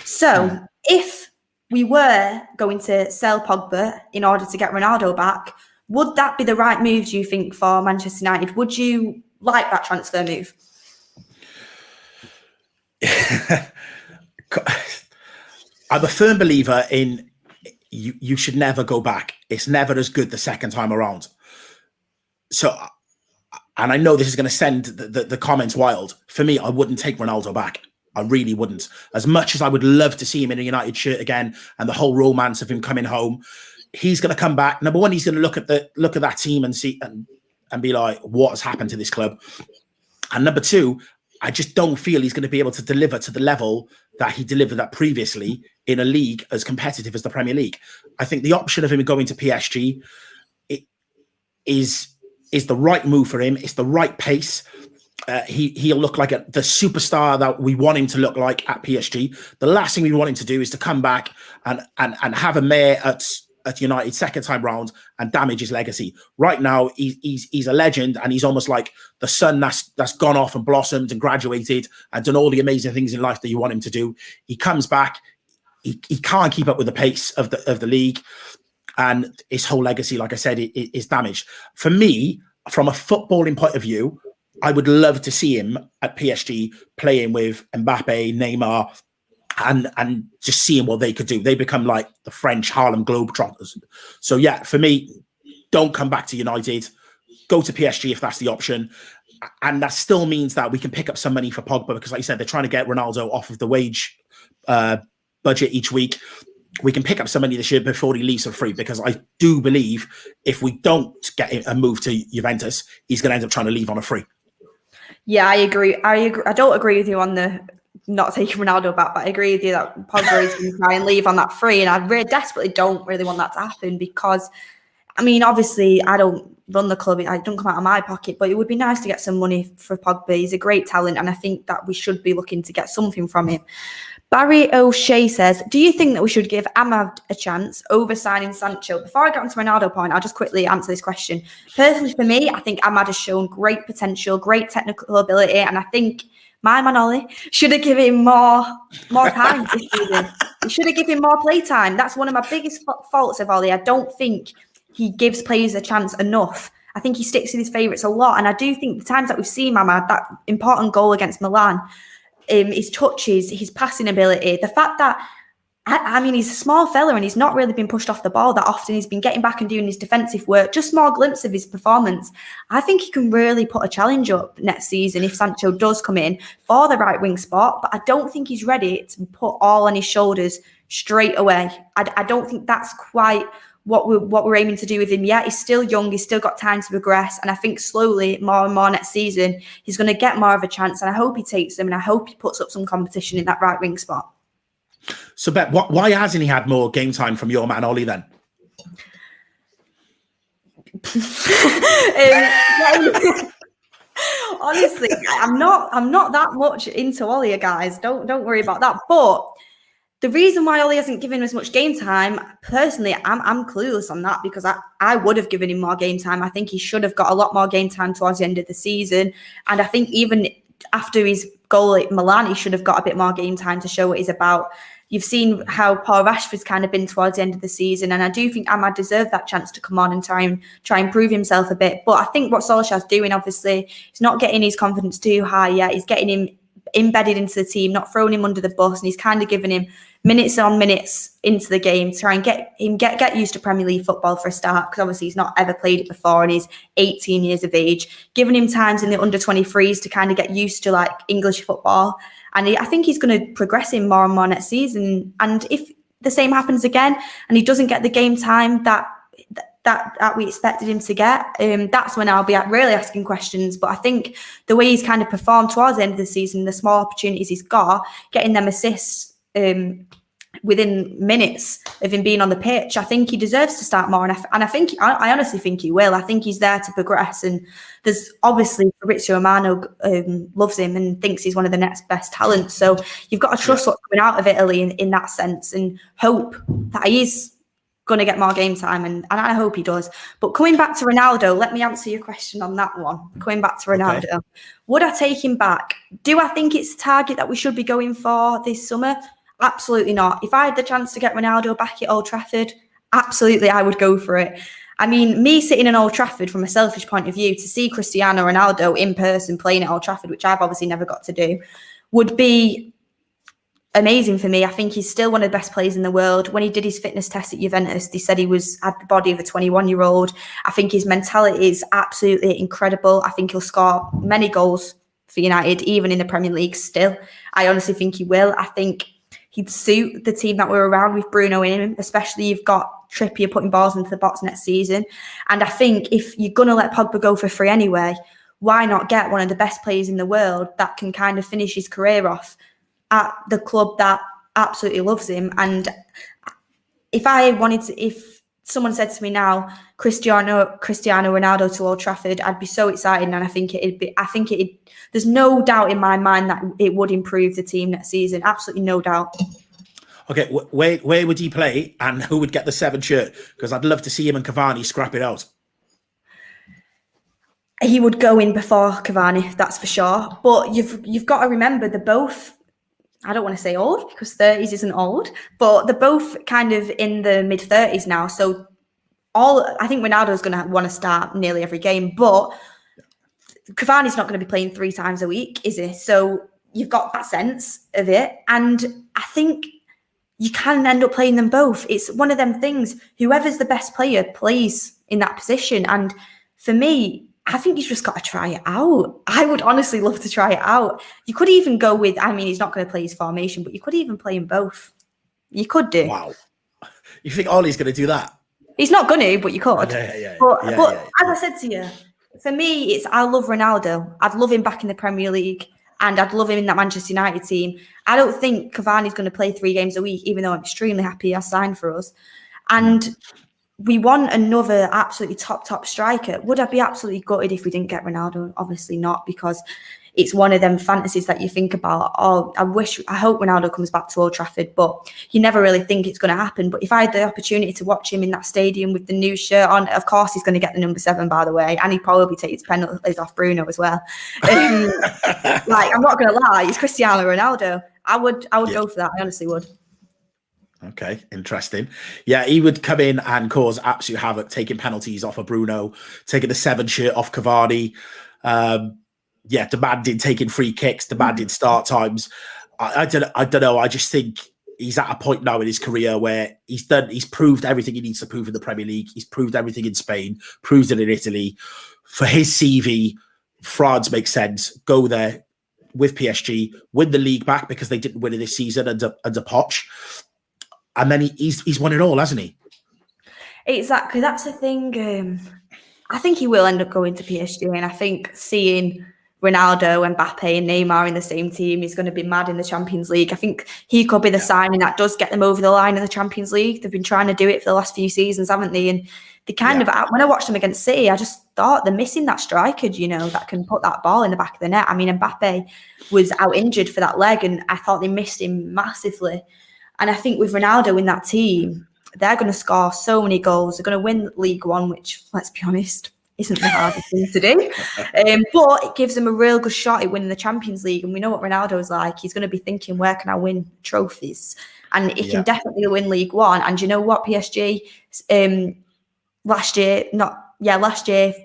So if we were going to sell Pogba in order to get Ronaldo back, would that be the right move, do you think, for Manchester United? Would you like that transfer move?
I'm a firm believer in you should never go back. It's never as good the second time around. So, and I know this is going to send the comments wild. For me, I wouldn't take Ronaldo back. I really wouldn't. As much as I would love to see him in a United shirt again and the whole romance of him coming home, he's going to come back. Number one, he's going to look at that team and see and be like, what has happened to this club? And number two, I just don't feel he's going to be able to deliver to the level that he delivered at previously in a league as competitive as the Premier League. I think the option of him going to PSG is the right move for him. It's the right pace. He'll look like the superstar that we want him to look like at PSG. The last thing we want him to do is to come back and have a mare at United second time round and damage his legacy. Right now, he's a legend, and he's almost like the son that's gone off and blossomed and graduated and done all the amazing things in life that you want him to do. He comes back, he can't keep up with the pace of the league, and his whole legacy, like I said, is damaged. For me, from a footballing point of view, I would love to see him at PSG playing with Mbappe, Neymar, and just seeing what they could do. They become like the French Harlem Globetrotters. So yeah, for me, don't come back to United. Go to PSG if that's the option. And that still means that we can pick up some money for Pogba because, like you said, they're trying to get Ronaldo off of the wage budget each week. We can pick up some money this year before he leaves for free, because I do believe if we don't get a move to Juventus, he's going to end up trying to leave on a free.
Yeah, I agree. I don't agree with you on the not taking Ronaldo back, but I agree with you that Pogba is going to try and leave on that free. And I really desperately don't really want that to happen because, I mean, obviously I don't run the club. I don't come out of my pocket, but it would be nice to get some money for Pogba. He's a great talent, and I think that we should be looking to get something from him. Barry O'Shea says, do you think that we should give Ahmad a chance over signing Sancho? Before I get onto Ronaldo point, I'll just quickly answer this question. Personally, for me, I think Ahmad has shown great potential, great technical ability, and I think my man Ollie should have given him more time this season. He should have given him more play time. That's one of my biggest faults of Ollie. I don't think he gives players a chance enough. I think he sticks with his favourites a lot, and I do think the times that we've seen Ahmad, that important goal against Milan, his touches, his passing ability, the fact that, I mean, he's a small fella and he's not really been pushed off the ball that often. He's been getting back and doing his defensive work, just small glimpse of his performance. I think he can really put a challenge up next season if Sancho does come in for the right wing spot, but I don't think he's ready to put all on his shoulders straight away. I don't think that's quite what we're aiming to do with him yet. He's still young, he's still got time to progress, and I think slowly, more and more next season, he's going to get more of a chance, and I hope he takes them, and I hope he puts up some competition in that right wing spot.
So, Bet, why hasn't he had more game time from your man Ollie then?
Honestly, I'm not that much into Ollie, guys. Don't worry about that. But the reason why Ollie hasn't given as much game time, personally, I'm clueless on that, because I would have given him more game time. I think he should have got a lot more game time towards the end of the season. And I think even after his goal at Milan, he should have got a bit more game time to show what he's about. You've seen how Paul Rashford's kind of been towards the end of the season, and I do think Ahmad deserved that chance to come on and try and prove himself a bit. But I think what Solskjaer's doing, obviously, he's not getting his confidence too high yet. He's getting him embedded into the team, not throwing him under the bus, and he's kind of giving him minutes on minutes into the game to try and get him get used to Premier League football for a start, because obviously he's not ever played it before and he's 18 years of age, giving him times in the under 23s to kind of get used to like English football. And I think he's going to progress him more and more next season. And if the same happens again and he doesn't get the game time that we expected him to get, that's when I'll be really asking questions. But I think the way he's kind of performed towards the end of the season, the small opportunities he's got, getting them assists within minutes of him being on the pitch, I think he deserves to start more. And I honestly think he will. I think he's there to progress. And there's obviously Fabrizio Romano loves him and thinks he's one of the next best talents. So you've got to trust what's coming out of Italy in that sense and hope that he's going to get more game time, and I hope he does. But coming back to Ronaldo, let me answer your question on that one. Coming back to Ronaldo, okay. Would I take him back? Do I think it's a target that we should be going for this summer? Absolutely not. If I had the chance to get Ronaldo back at Old Trafford, absolutely I would go for it. I mean, me sitting in Old Trafford from a selfish point of view, to see Cristiano Ronaldo in person playing at Old Trafford, which I've obviously never got to do, would be amazing for me. I think he's still one of the best players in the world. When he did his fitness test at Juventus, they said he had the body of a 21-year-old. I think his mentality is absolutely incredible. I think he'll score many goals for United, even in the Premier League still. I honestly think he will. I think he'd suit the team that we're around with Bruno in him, especially you've got Trippier putting balls into the box next season. And I think if you're going to let Pogba go for free anyway, why not get one of the best players in the world that can kind of finish his career off at the club that absolutely loves him? And if someone said to me now, Cristiano Ronaldo to Old Trafford, I'd be so excited, and I think there's no doubt in my mind that it would improve the team next season. Absolutely no doubt.
Okay, where would he play, and who would get the 7 shirt? Because I'd love to see him and Cavani scrap it out.
He would go in before Cavani, that's for sure. But you've got to remember, they're both, I don't want to say old because 30s isn't old, but they're both kind of in the mid-30s now. So I think Ronaldo's going to want to start nearly every game, but Cavani's not going to be playing 3 times a week, is he? So you've got that sense of it. And I think you can end up playing them both. It's one of them things. Whoever's the best player plays in that position. And for me, I think you've just got to try it out. I would honestly love to try it out. You could even go with, I mean, he's not going to play his formation, but you could even play them both. You could do.
Wow. You think Ollie's going to do that?
He's not going to, but you could.
Yeah.
But as I said to you, for me, I love Ronaldo. I'd love him back in the Premier League. And I'd love him in that Manchester United team. I don't think Cavani's going to play 3 games a week, even though I'm extremely happy he has signed for us. And we want another absolutely top striker. Would I be absolutely gutted if we didn't get Ronaldo? Obviously not, because it's one of them fantasies that you think about. Oh, I hope Ronaldo comes back to Old Trafford, but you never really think it's going to happen. But if I had the opportunity to watch him in that stadium with the new shirt on, of course he's going to get the number 7, by the way, and he'd probably take his penalties off Bruno as well. Like, I'm not going to lie, it's Cristiano Ronaldo. I would go for that. I honestly would.
Okay, interesting. Yeah, he would come in and cause absolute havoc, taking penalties off of Bruno, taking the 7 shirt off Cavani. Demanding taking free kicks, demanding start times. I don't know. I just think he's at a point now in his career where he's proved everything he needs to prove in the Premier League. He's proved everything in Spain, proves it in Italy. For his CV, France makes sense. Go there with PSG, win the league back because they didn't win it this season under Poch. And then he's won it all, hasn't he?
Exactly. That's the thing. I think he will end up going to PSG, and I think seeing Ronaldo, Mbappe and Neymar in the same team is going to be mad in the Champions League. I think he could be the signing that does get them over the line in the Champions League. They've been trying to do it for the last few seasons, haven't they? And they kind of, when I watched them against City, I just thought they're missing that striker, that can put that ball in the back of the net. I mean, Mbappe was out injured for that leg, and I thought they missed him massively. And I think with Ronaldo in that team, they're going to score so many goals. They're going to win League One, which, let's be honest, isn't the hardest thing to do. But it gives them a real good shot at winning the Champions League. And we know what Ronaldo is like. He's going to be thinking, where can I win trophies? And he can definitely win League One. And you know what, PSG, last year,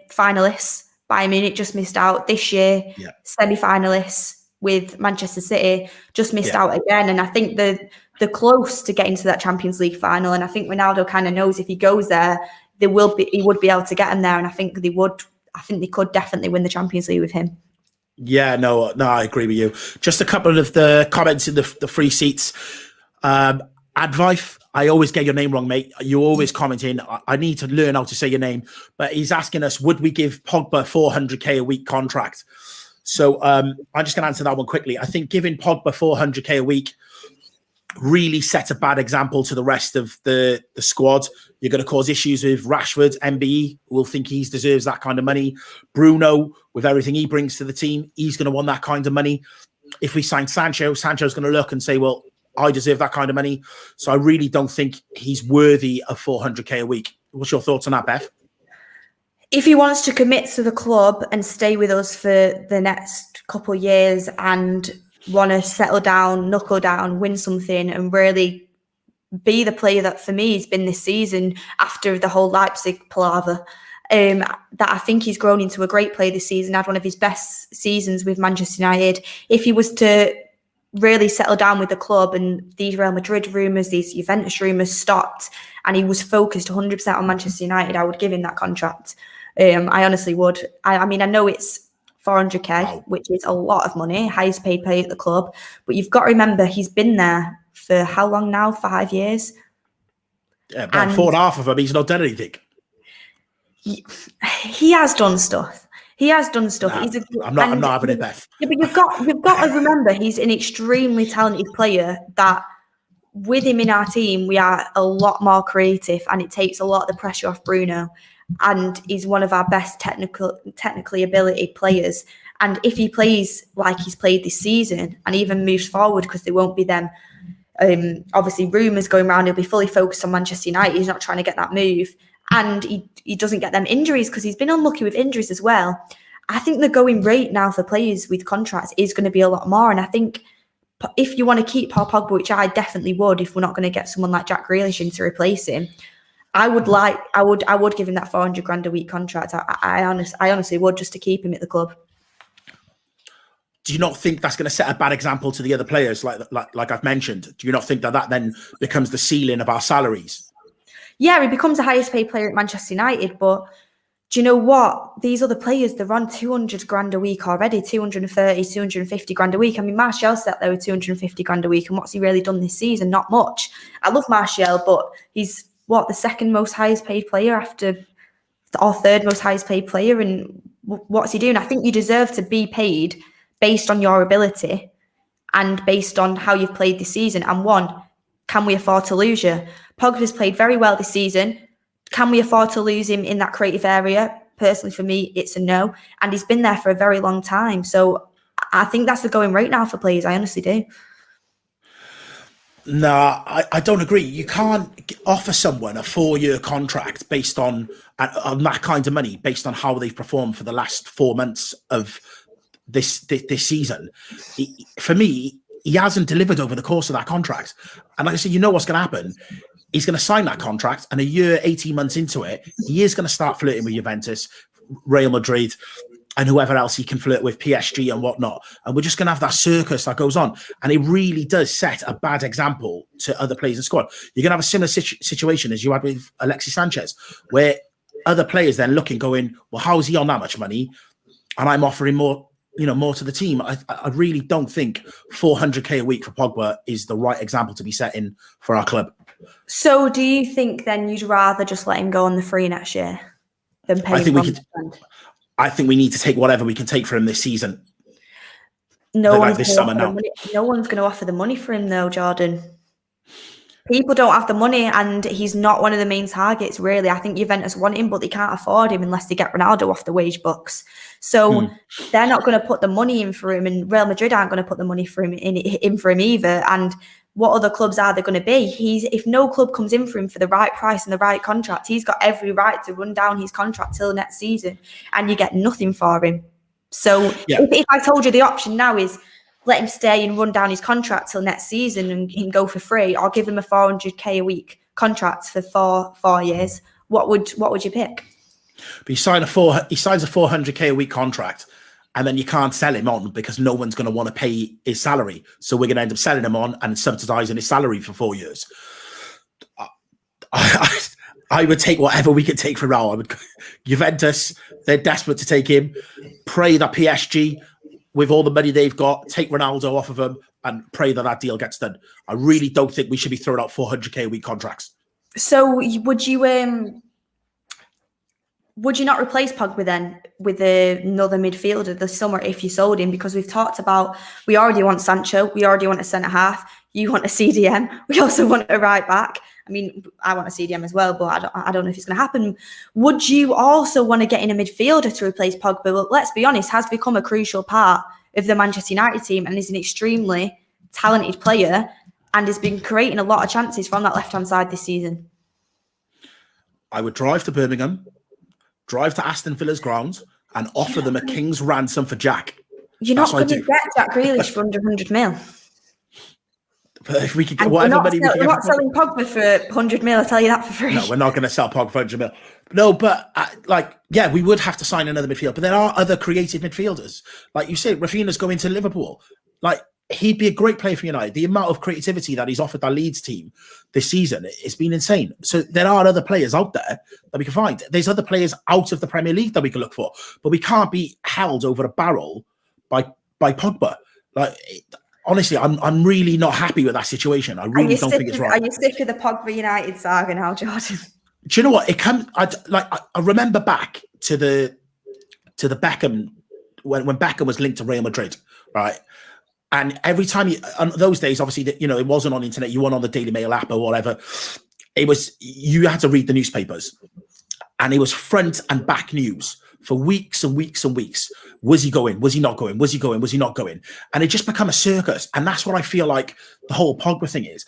finalists, Bayern Munich just missed out. This year, semi-finalists with Manchester City, just missed out again. And I think they're close to getting to that Champions League final. And I think Ronaldo kind of knows if he goes there, he would be able to get him there. And I think they could definitely win the Champions League with him.
Yeah, no, I agree with you. Just a couple of the comments in the free seats. Advife, I always get your name wrong, mate. You always comment in. I need to learn how to say your name. But he's asking us, would we give Pogba 400k a week contract? So I'm just going to answer that one quickly. I think giving Pogba 400k a week really set a bad example to the rest of the squad. You're going to cause issues with Rashford. MBE will think he deserves that kind of money. Bruno, with everything he brings to the team, he's going to want that kind of money. If we sign Sancho's going to look and say, well, I deserve that kind of money. So I really don't think he's worthy of 400k a week. What's your thoughts on that, Beth?
If he wants to commit to the club and stay with us for the next couple of years and want to settle down, knuckle down, win something, and really be the player that for me has been this season after the whole Leipzig palaver, that I think he's grown into a great player this season, had one of his best seasons with Manchester United. If he was to really settle down with the club and these Real Madrid rumours, these Juventus rumours stopped, and he was focused 100% on Manchester United, I would give him that contract. I honestly would. I mean, I know it's 400k, which is a lot of money, highest paid player at the club. But you've got to remember, he's been there for how long now? 5 years?
Yeah, about 4.5 of them, he's not done anything.
He has done stuff.
I'm not having it, Beth.
Yeah, but you've got to remember, he's an extremely talented player that with him in our team, we are a lot more creative and it takes a lot of the pressure off Bruno. And he's one of our best technically ability players. And if he plays like he's played this season and even moves forward, because there won't be them, obviously rumours going around, he'll be fully focused on Manchester United. He's not trying to get that move. And he doesn't get them injuries because he's been unlucky with injuries as well. I think the going rate now for players with contracts is going to be a lot more. And I think if you want to keep Paul Pogba, which I definitely would, if we're not going to get someone like Jack Grealish in to replace him, I would give him that 400 grand a week contract. I honestly would, just to keep him at the club.
do you not think that's going to set a bad example to the other players, like I've mentioned? Do you not think that then becomes the ceiling of our salaries?
Yeah, he becomes the highest paid player at Manchester United, but do you know what? These other players, they're on 200 grand a week already, 230, 250 grand a week. I mean, Martial's set there with 250 grand a week, and what's he really done this season? Not much. I love Martial, but he's, the second most highest paid player after, or third most highest paid player, and what's he doing? I think you deserve to be paid based on your ability and based on how you've played this season. And one, can we afford to lose you? Pogba's played very well this season. Can we afford to lose him in that creative area? Personally, for me, it's a no. And he's been there for a very long time. So I think that's the going rate now for players. I honestly do.
No, I don't agree. You can't offer someone a 4-year contract based on that kind of money, based on how they've performed for the last 4 months of this season. For me, he hasn't delivered over the course of that contract. And like I said, you know what's going to happen. He's going to sign that contract, and a year, 18 months into it, he is going to start flirting with Juventus, Real Madrid, and whoever else he can flirt with, PSG and whatnot. And we're just going to have that circus that goes on. And it really does set a bad example to other players in the squad. You're going to have a similar situation as you had with Alexis Sanchez, where other players then looking, going, well, how is he on that much money? And I'm offering more, more to the team. I really don't think 400k a week for Pogba is the right example to be setting for our club.
So do you think then you'd rather just let him go on the free next year than pay him?
I think we need to take whatever we can take for him this season.
No one's going to offer the money for him though, Jordan. People don't have the money, and he's not one of the main targets, really. I think Juventus want him, but they can't afford him unless they get Ronaldo off the wage books. So they're not going to put the money in for him, and Real Madrid aren't going to put the money for him in for him either. And what other clubs are there going to be? If no club comes in for him for the right price and the right contract, he's got every right to run down his contract till next season, and you get nothing for him. So if I told you the option now is let him stay and run down his contract till next season and he can go for free, or give him a 400k a week contract for four years, what would you pick?
But he signs a 400k a week contract, and then you can't sell him on because no one's going to want to pay his salary. So we're going to end up selling him on and subsidizing his salary for 4 years. I would take whatever we could take for Raul. Juventus, they're desperate to take him. Pray that PSG, with all the money they've got, take Ronaldo off of him and pray that deal gets done. I really don't think we should be throwing out 400k a week contracts. So
would you not replace Pogba then with another midfielder this summer if you sold him? Because we've talked about, we already want Sancho, we already want a centre-half, you want a CDM, we also want a right-back. I mean, I want a CDM as well, but I don't know if it's going to happen. Would you also want to get in a midfielder to replace Pogba? Well, let's be honest, has become a crucial part of the Manchester United team and is an extremely talented player and has been creating a lot of chances from that left-hand side this season.
I would drive to Birmingham, drive to Aston Villa's grounds and offer them a king's ransom for Jack.
You're not going to get Jack Grealish for under 100 mil.
But if we could get whatever money we can get,
we're not selling Pogba for 100 mil, I'll tell you that for free.
No, we're not going to sell Pogba for 100 mil. No, but we would have to sign another midfielder. But there are other creative midfielders. Like you said, Rafinha's going to Liverpool. Like, he'd be a great player for United. The amount of creativity that he's offered our Leeds team this season, it's been insane. So there are other players out there that we can find. There's other players out of the Premier League that we can look for. But we can't be held over a barrel by Pogba. Honestly, I'm really not happy with that situation. I really don't think it's right.
Are you sick of the Pogba United saga now, Jordan?
Do you know what? It comes. I remember back to the Beckham when Beckham was linked to Real Madrid, right? And every time on those days, obviously, it wasn't on the internet. You weren't on the Daily Mail app or whatever. You had to read the newspapers, and it was front and back news for weeks and weeks and weeks. Was he going? Was he not going? Was he going? Was he not going? And it just become a circus. And that's what I feel like the whole Pogba thing is.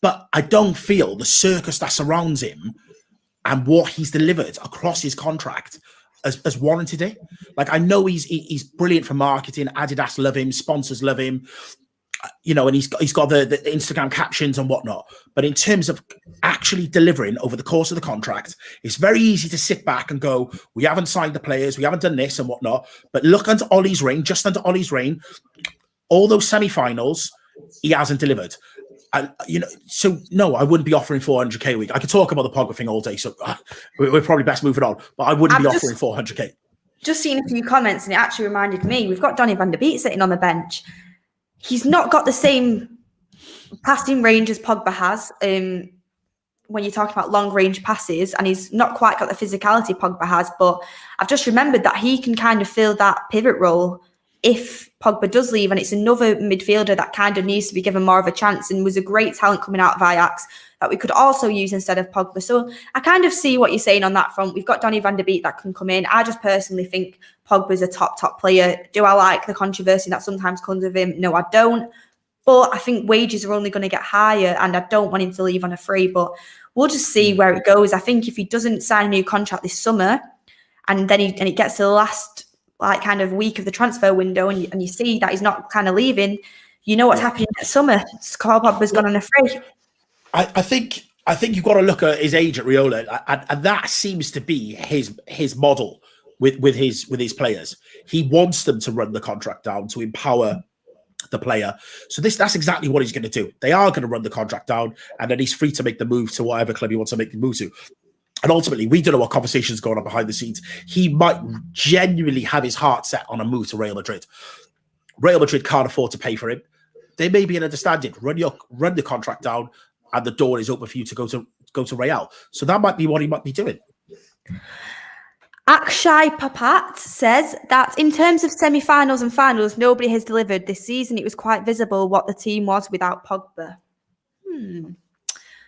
But I don't feel the circus that surrounds him and what he's delivered across his contract as warranted it. Like, I know he's brilliant for marketing. Adidas love him. Sponsors love him. and he's got the Instagram captions and whatnot. But in terms of actually delivering over the course of the contract, it's very easy to sit back and go, we haven't signed the players, we haven't done this and whatnot. But look under Ollie's reign, just under Ollie's reign, all those semi-finals, he hasn't delivered. So no, I wouldn't be offering 400k a week. I could talk about the Pogba thing all day, so we're probably best moving on. But I wouldn't be offering 400k.
Just seen a few comments, and it actually reminded me, we've got Donny van der Beek sitting on the bench. He's not got the same passing range as Pogba has when you're talking about long-range passes, and he's not quite got the physicality Pogba has, but I've just remembered that he can kind of fill that pivot role if Pogba does leave, and it's another midfielder that kind of needs to be given more of a chance and was a great talent coming out of Ajax that we could also use instead of Pogba. So I kind of see what you're saying on that front. We've got Donny van der Beek that can come in. I just personally think Pogba's a top player. Do I like the controversy that sometimes comes with him? No, I don't. But I think wages are only going to get higher, and I don't want him to leave on a free. But we'll just see where it goes. I think if he doesn't sign a new contract this summer, and then it gets to the last kind of week of the transfer window, and you see that he's not kind of leaving, you know what's happening next summer. Carl Pogba's gone on a free.
I think you've got to look at his age at Raiola, and that seems to be his model with his players. He wants them to run the contract down to empower the player. So that's exactly what he's going to do. They are going to run the contract down, and then he's free to make the move to whatever club he wants to make the move to. And ultimately, we don't know what conversations going on behind the scenes. He might genuinely have his heart set on a move to Real Madrid. Real Madrid can't afford to pay for him. They may be an understanding. Run the contract down, and the door is open for you to go to Real. So that might be what he might be doing.
Akshay Papat says that in terms of semi-finals and finals, nobody has delivered this season. It was quite visible what the team was without Pogba.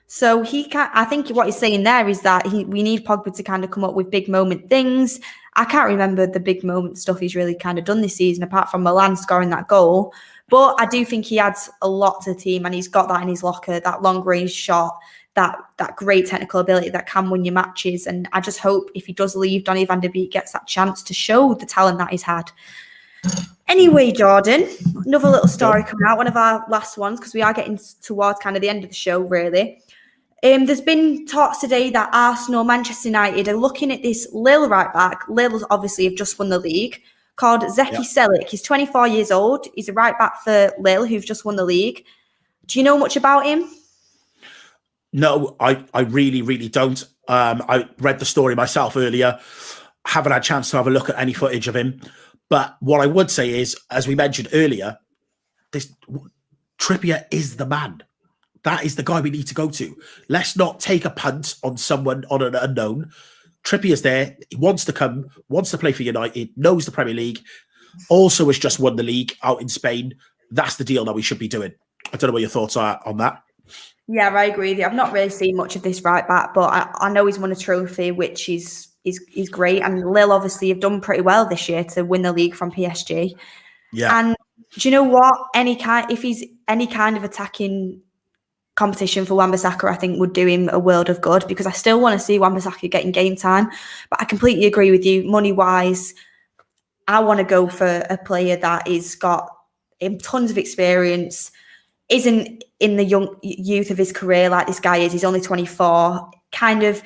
So I think what he's saying there is that we need Pogba to kind of come up with big moment things. I can't remember the big moment stuff he's really kind of done this season, apart from Milan scoring that goal. But I do think he adds a lot to the team, and he's got that in his locker, that long range shot, that great technical ability that can win your matches. And I just hope if he does leave, Donny van der Beek gets that chance to show the talent that he's had. Anyway, Jordan, another little story coming out, one of our last ones, because we are getting towards kind of the end of the show, really. There's been talks today that Arsenal, Manchester United are looking at this Lille right back. Lille obviously have just won the league, called Zeki Çelik. He's 24 years old. He's a right back for Lille, who've just won the league. Do you know much about him?
No, I really, really don't. I read the story myself earlier. Haven't had a chance to have a look at any footage of him. But what I would say is, as we mentioned earlier, Trippier is the man. That is the guy we need to go to. Let's not take a punt on someone, on an unknown. Trippier's there. He wants to come, wants to play for United, knows the Premier League, also has just won the league out in Spain. That's the deal that we should be doing. I don't know what your thoughts are on that.
Yeah, I agree with you. I've not really seen much of this right back, but I know he's won a trophy, which is great. And Lille obviously have done pretty well this year to win the league from PSG.
Yeah.
And do you know what? If he's any kind of attacking competition for Wan-Bissaka, I think would do him a world of good, because I still want to see Wan-Bissaka getting game time. But I completely agree with you. Money-wise, I want to go for a player that has got tons of experience, isn't in the young youth of his career like this guy is. He's only 24, kind of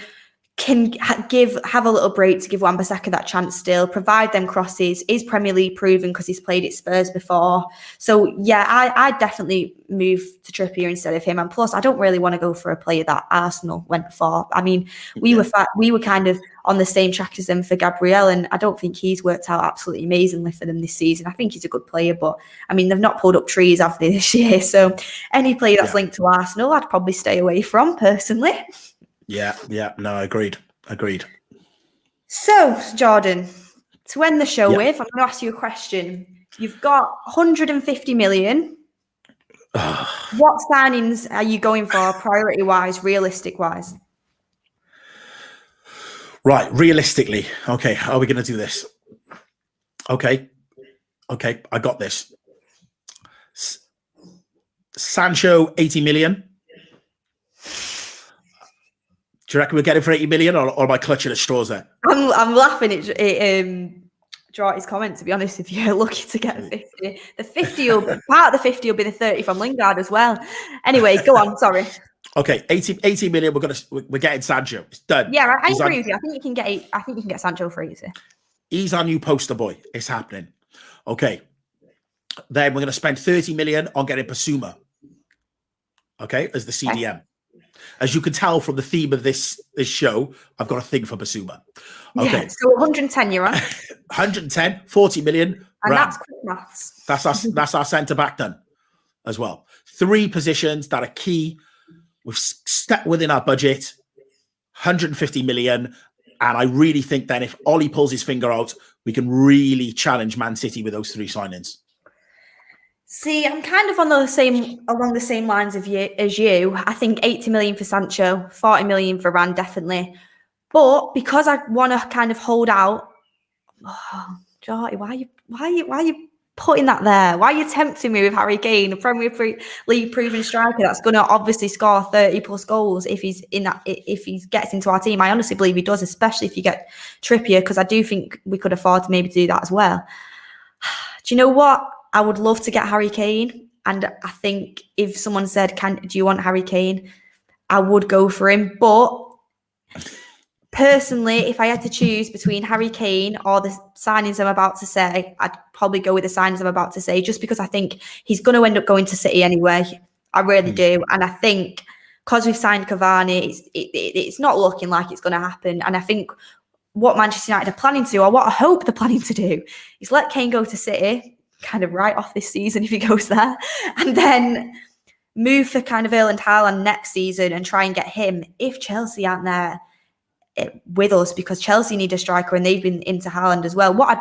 can have a little break to give Wan-Bissaka that chance still, provide them crosses, is Premier League proven because he's played at Spurs before. So yeah, I definitely move to Trippier instead of him. And plus, I don't really want to go for a player that Arsenal went for. I mean, we were kind of on the same track as them for Gabriel, and I don't think he's worked out absolutely amazingly for them this season. I think he's a good player, but I mean, they've not pulled up trees, have they, this year? So any player that's linked to Arsenal, I'd probably stay away from personally.
Yeah. No, agreed.
So, Jordan, to end the show with, I'm going to ask you a question. You've got 150 million. What signings are you going for, priority-wise, realistic-wise?
Right, realistically. Okay, how are we going to do this? Okay, I got this. Sancho, 80 million. Do you reckon we'll get it for 80 million, or am I clutching at straws there?
I'm laughing at draw his comment, to be honest with you. Lucky to get a 50. The 50 will, part of the 50 will be the 30 from Lingard as well. Anyway, go on, sorry.
Okay, 80 million, we're getting Sancho. It's done.
Yeah, I agree with you. I think you can get Sancho for easy.
He's our new poster boy. It's happening. Okay. Then we're going to spend 30 million on getting Basuma. Okay, as the CDM. As you can tell from the theme of this show, I've got a thing for Basuma. Okay.
Yeah, so 110 you're on.
110, 40 million.
And that's quick maths.
That's our centre back done as well. 3 positions that are key. We've stepped within our budget, 150 million. And I really think then if Ollie pulls his finger out, we can really challenge Man City with those 3 signings.
See, I'm kind of along the same lines as you. I think 80 million for Sancho, 40 million for Rand, definitely. But because I want to kind of hold out, Jordy, why are you putting that there? Why are you tempting me with Harry Kane, a Premier League proven striker that's going to obviously score 30 plus goals if he gets into our team? I honestly believe he does, especially if you get Trippier, because I do think we could afford to maybe do that as well. Do you know what? I would love to get Harry Kane, and I think if someone said, do you want Harry Kane? I would go for him. But personally, if I had to choose between Harry Kane or the signings I'm about to say, I'd probably go with the signings I'm about to say, just because I think he's going to end up going to City anyway. I really do. And I think because we've signed Cavani, it's not looking like it's going to happen. And I think what Manchester United are planning to do, or what I hope they're planning to do, is let Kane go to City, kind of write off this season if he goes there, and then move for kind of Erling Haaland next season and try and get him if Chelsea aren't there with us, because Chelsea need a striker and they've been into Haaland as well. What I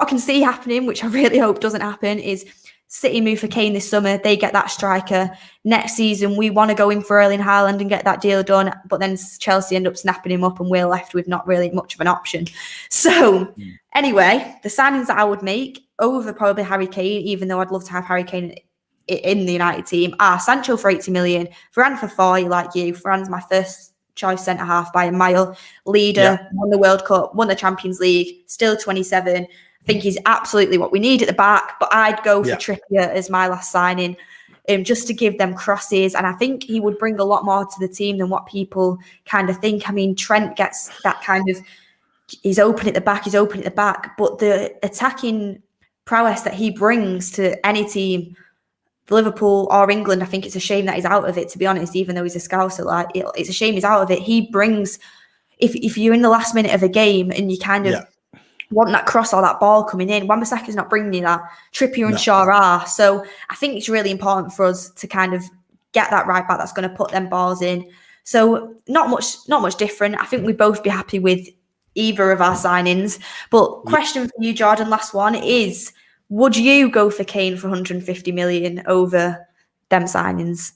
can see happening, which I really hope doesn't happen, is City move for Kane this summer. They get that striker. Next season, we want to go in for Erling Haaland and get that deal done. But then Chelsea end up snapping him up and we're left with not really much of an option. So anyway, the signings that I would make over probably Harry Kane, even though I'd love to have Harry Kane in the United team, are Sancho for 80 million, Varane for 40, like you. Varane's my first choice centre-half by a mile. Leader, won the World Cup, won the Champions League, still 27. I think he's absolutely what we need at the back, but I'd go for Trippier as my last signing, just to give them crosses. And I think he would bring a lot more to the team than what people kind of think. I mean, Trent gets that kind of, he's open at the back, but the attacking prowess that he brings to any team, Liverpool or England, I think it's a shame that he's out of it, to be honest, even though he's a Scouser. It's a shame he's out of it. He brings, if you're in the last minute of a game and you kind of want that cross or that ball coming in, Wan-Bissaka's not bringing you that. Trippier and Shaw are. So I think it's really important for us to kind of get that right back that's going to put them balls in. So not much different. I think we'd both be happy with either of our signings. But question for you, Jordan, last one is, would you go for Kane for 150 million over them signings?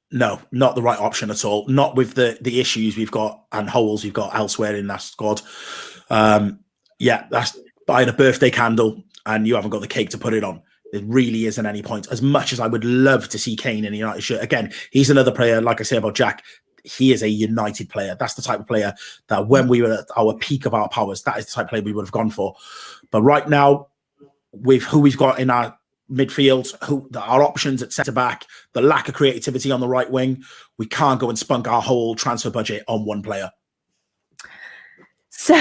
No, not the right option at all. Not with the issues we've got and holes we've got elsewhere in that squad. That's buying a birthday candle and you haven't got the cake to put it on. There really isn't any point. As much as I would love to see Kane in a United shirt, again, he's another player, like I say about Jack, he is a United player. That's the type of player that when we were at our peak of our powers, that is the type of player we would have gone for. But right now, with who we've got in our midfield, our options at centre-back, the lack of creativity on the right wing, we can't go and spunk our whole transfer budget on one player.
So,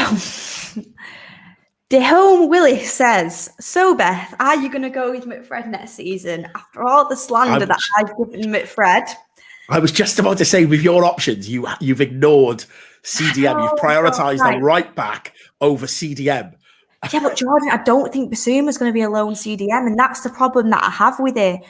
DeHome Willis says, so Beth, are you going to go with McFred next season after all the slander that I've given McFred?
I was just about to say, with your options, you've ignored CDM. You've prioritised the right back over CDM.
Yeah, but Jordan, I don't think Basuma's going to be a lone CDM, and that's the problem that I have with it.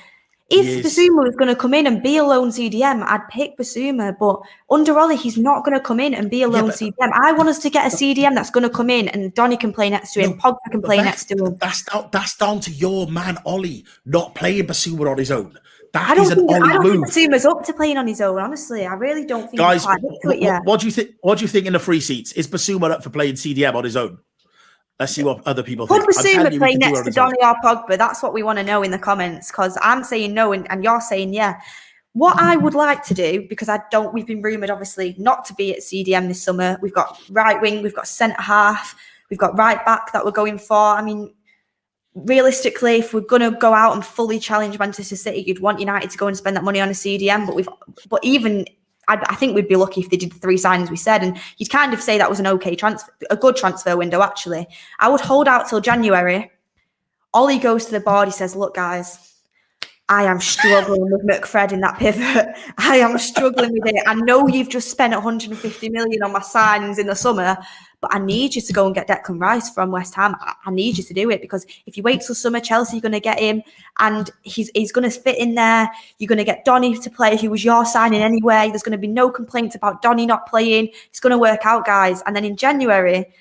If Basuma was going to come in and be a lone CDM, I'd pick Basuma, but under Ollie, he's not going to come in and be a lone CDM. I want us to get a CDM that's going to come in and Donny can play next to him, Pogba can play next to him.
That's down to your man, Ollie, not playing Basuma on his own.
I don't think Basuma's up to playing on his own, honestly. I really don't think
Guys,
he's quite up to it yet.
What do you think? What do you think in the free seats? Is Basuma up for playing CDM on his own? Let's see what other people think.
Could Basuma play next to Donny or Pogba? That's what we want to know in the comments, because I'm saying no and you're saying yeah. What I would like to do, because we've been rumoured obviously not to be at CDM this summer. We've got right wing, we've got centre half, we've got right back that we're going for. I mean, realistically, if we're going to go out and fully challenge Manchester City, you'd want United to go and spend that money on a CDM. But even I think we'd be lucky if they did the 3 signings we said, and you'd kind of say that was an okay transfer, a good transfer window actually. I would hold out till January. Ollie goes to the board. He says, "Look, guys, I am struggling with McFred in that pivot. I am struggling with it. I know you've just spent 150 million on my signings in the summer, but I need you to go and get Declan Rice from West Ham. I need you to do it, because if you wait till summer, Chelsea are going to get him, and he's going to fit in there. You're going to get Donny to play, who was your signing anyway. There's going to be no complaints about Donny not playing. It's going to work out, guys." And then in January,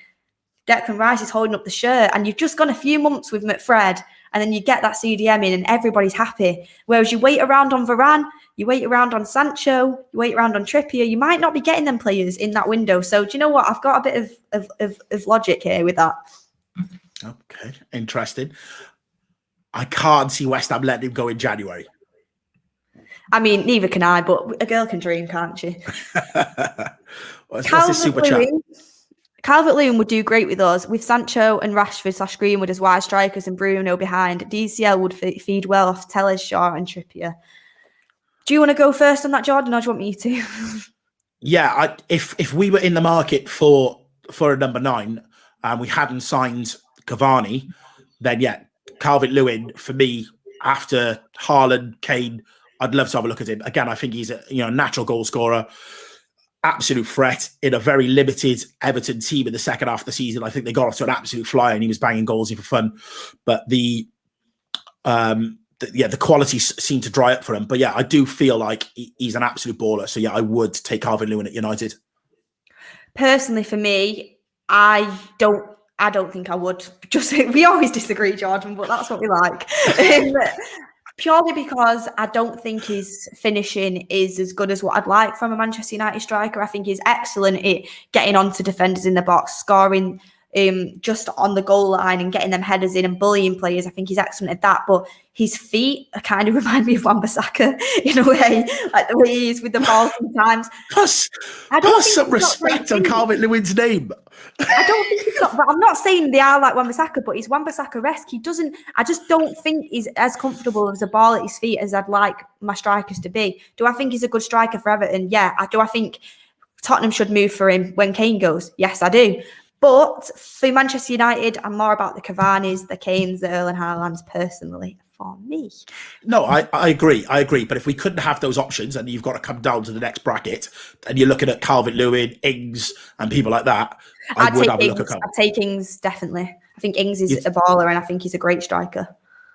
Declan Rice is holding up the shirt, and you've just gone a few months with McFred, and then you get that CDM in and everybody's happy. Whereas you wait around on Varane, you wait around on Sancho, you wait around on Trippier, you might not be getting them players in that window. So do you know what? I've got a bit of logic here with that.
Okay, interesting. I can't see West Ham letting him go in January.
I mean, neither can I, but a girl can dream, can't she?
What's this super chat?
Calvert-Lewin would do great with us, with Sancho and Rashford / Greenwood as wide strikers and Bruno behind. DCL would feed well off Telles, Shaw and Trippier. Do you want to go first on that, Jordan, or do you want me to?
Yeah, if we were in the market for a number 9 and we hadn't signed Cavani, then yeah, Calvert-Lewin for me after Haaland, Kane, I'd love to have a look at him. Again, I think he's a natural goal scorer. Absolute threat in a very limited Everton team in the second half of the season. I think they got off to an absolute flyer and he was banging goals in for fun. But the quality seemed to dry up for him. But yeah, I do feel like he's an absolute baller. So yeah, I would take Calvert-Lewin at United. Personally, for me, I don't think I would. We always disagree, Jordan, but that's what we like. Purely because I don't think his finishing is as good as what I'd like from a Manchester United striker. I think he's excellent at getting onto defenders in the box, scoring just on the goal line and getting them headers in and bullying players. I think he's excellent at that. But his feet kind of remind me of Wan-Bissaka in a way, like the way he is with the ball sometimes. Put some respect on Calvert-Lewin's name. I don't think he's got, but I'm not saying they are like Wan-Bissaka, but he's Wan-Bissaka-esque. I just don't think he's as comfortable as a ball at his feet as I'd like my strikers to be. Do I think he's a good striker for Everton? Yeah. Do I think Tottenham should move for him when Kane goes? Yes, I do. But for Manchester United, I'm more about the Cavani's, the Kanes, the Erling Haalands personally. For me. No, I agree. But if we couldn't have those options and you've got to come down to the next bracket and you're looking at Calvert-Lewin, Ings and people like that, I'd have a look at Calvert. I'd take Ings, definitely. I think Ings is a baller and I think he's a great striker.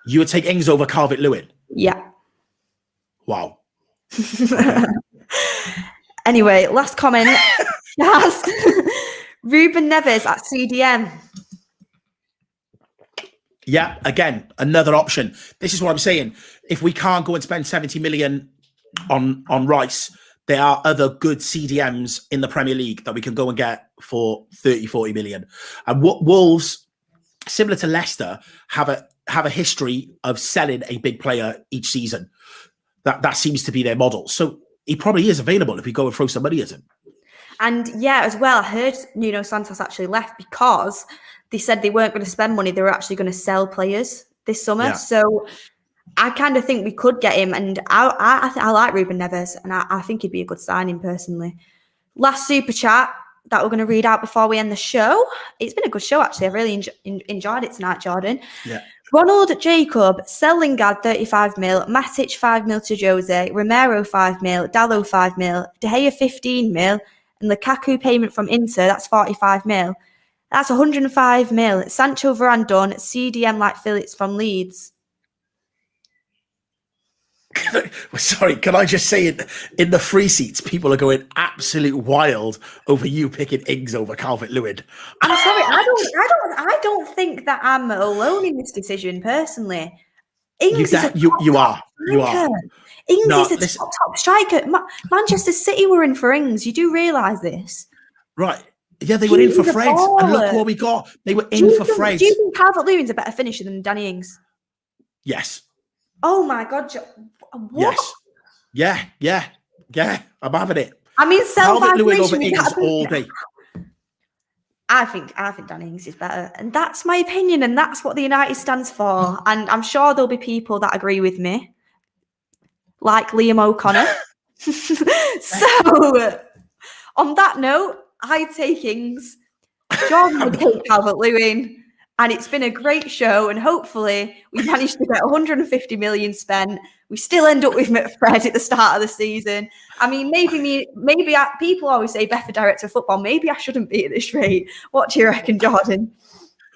You would take Ings over Calvert-Lewin? Yeah. Wow. Okay. Anyway, last comment. Ruben Neves at CDM. Yeah, again, another option. This is what I'm saying. If we can't go and spend 70 million on Rice, there are other good CDMs in the Premier League that we can go and get for 30, 40 million. And what Wolves, similar to Leicester, have a history of selling a big player each season. That seems to be their model. So he probably is available if we go and throw some money at him. And yeah, as well, I heard Nuno Santos actually left because they said they weren't going to spend money. They were actually going to sell players this summer. Yeah. So I kind of think we could get him. And I like Ruben Neves. And I think he'd be a good signing personally. Last super chat that we're going to read out before we end the show. It's been a good show, actually. I really enjoyed it tonight, Jordan. Yeah. Ronald Jacob, sell Lingard 35 mil, Matic 5 mil to Jose, Romero 5 mil, Dallo 5 mil, De Gea 15 mil, and Lukaku payment from Inter, that's 45 mil. That's 105 mil. Sancho, Varane done. CDM like Phillips from Leeds. Sorry, can I just say in the free seats, people are going absolute wild over you picking Ings over Calvert-Lewin. I'm sorry, I don't think that I'm alone in this decision personally. Ings you are. Ings is a top striker. Manchester City were in for Ings. You do realise this, right? Yeah, they were in for Fred, and look what we got. They were in for Fred. Do you think Calvert-Lewin's a better finisher than Danny Ings? Yes. Oh my God! What? Yeah. I'm having it.
I mean,
Calvert-Lewin over
self-isolation.
Ings all day.
I think Danny Ings is better, and that's my opinion, and that's what the United stands for. And I'm sure there'll be people that agree with me, like Liam O'Connor. So, on that note, I take Ings. Jordan would take Calvert-Lewin, and it's been a great show. And hopefully, we managed to get 150 million spent. We still end up with McFred at the start of the season. I mean, people always say Beth, director of football. Maybe I shouldn't be at this rate. What do you reckon, Jordan?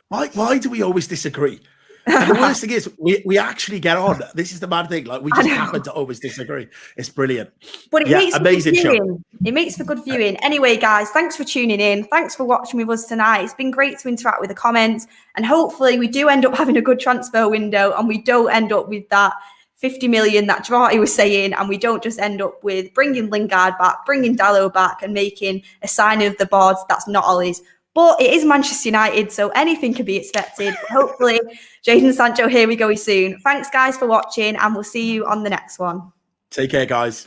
Why do we always disagree? And the worst thing is, we actually get on. This is the mad thing. Like, we just happen to always disagree. It's brilliant.
But it makes
amazing
for good viewing.
show.
It makes for good viewing. Anyway, guys, thanks for tuning in. Thanks for watching with us tonight. It's been great to interact with the comments. And hopefully we do end up having a good transfer window and we don't end up with that 50 million that Gerardi was saying, and we don't just end up with bringing Lingard back, bringing Dalot back and making a sign of the boards that's not Ollie's. But it is Manchester United, so anything can be expected. Hopefully, Jadon Sancho, here we go soon. Thanks, guys, for watching, and we'll see you on the next one.
Take care, guys.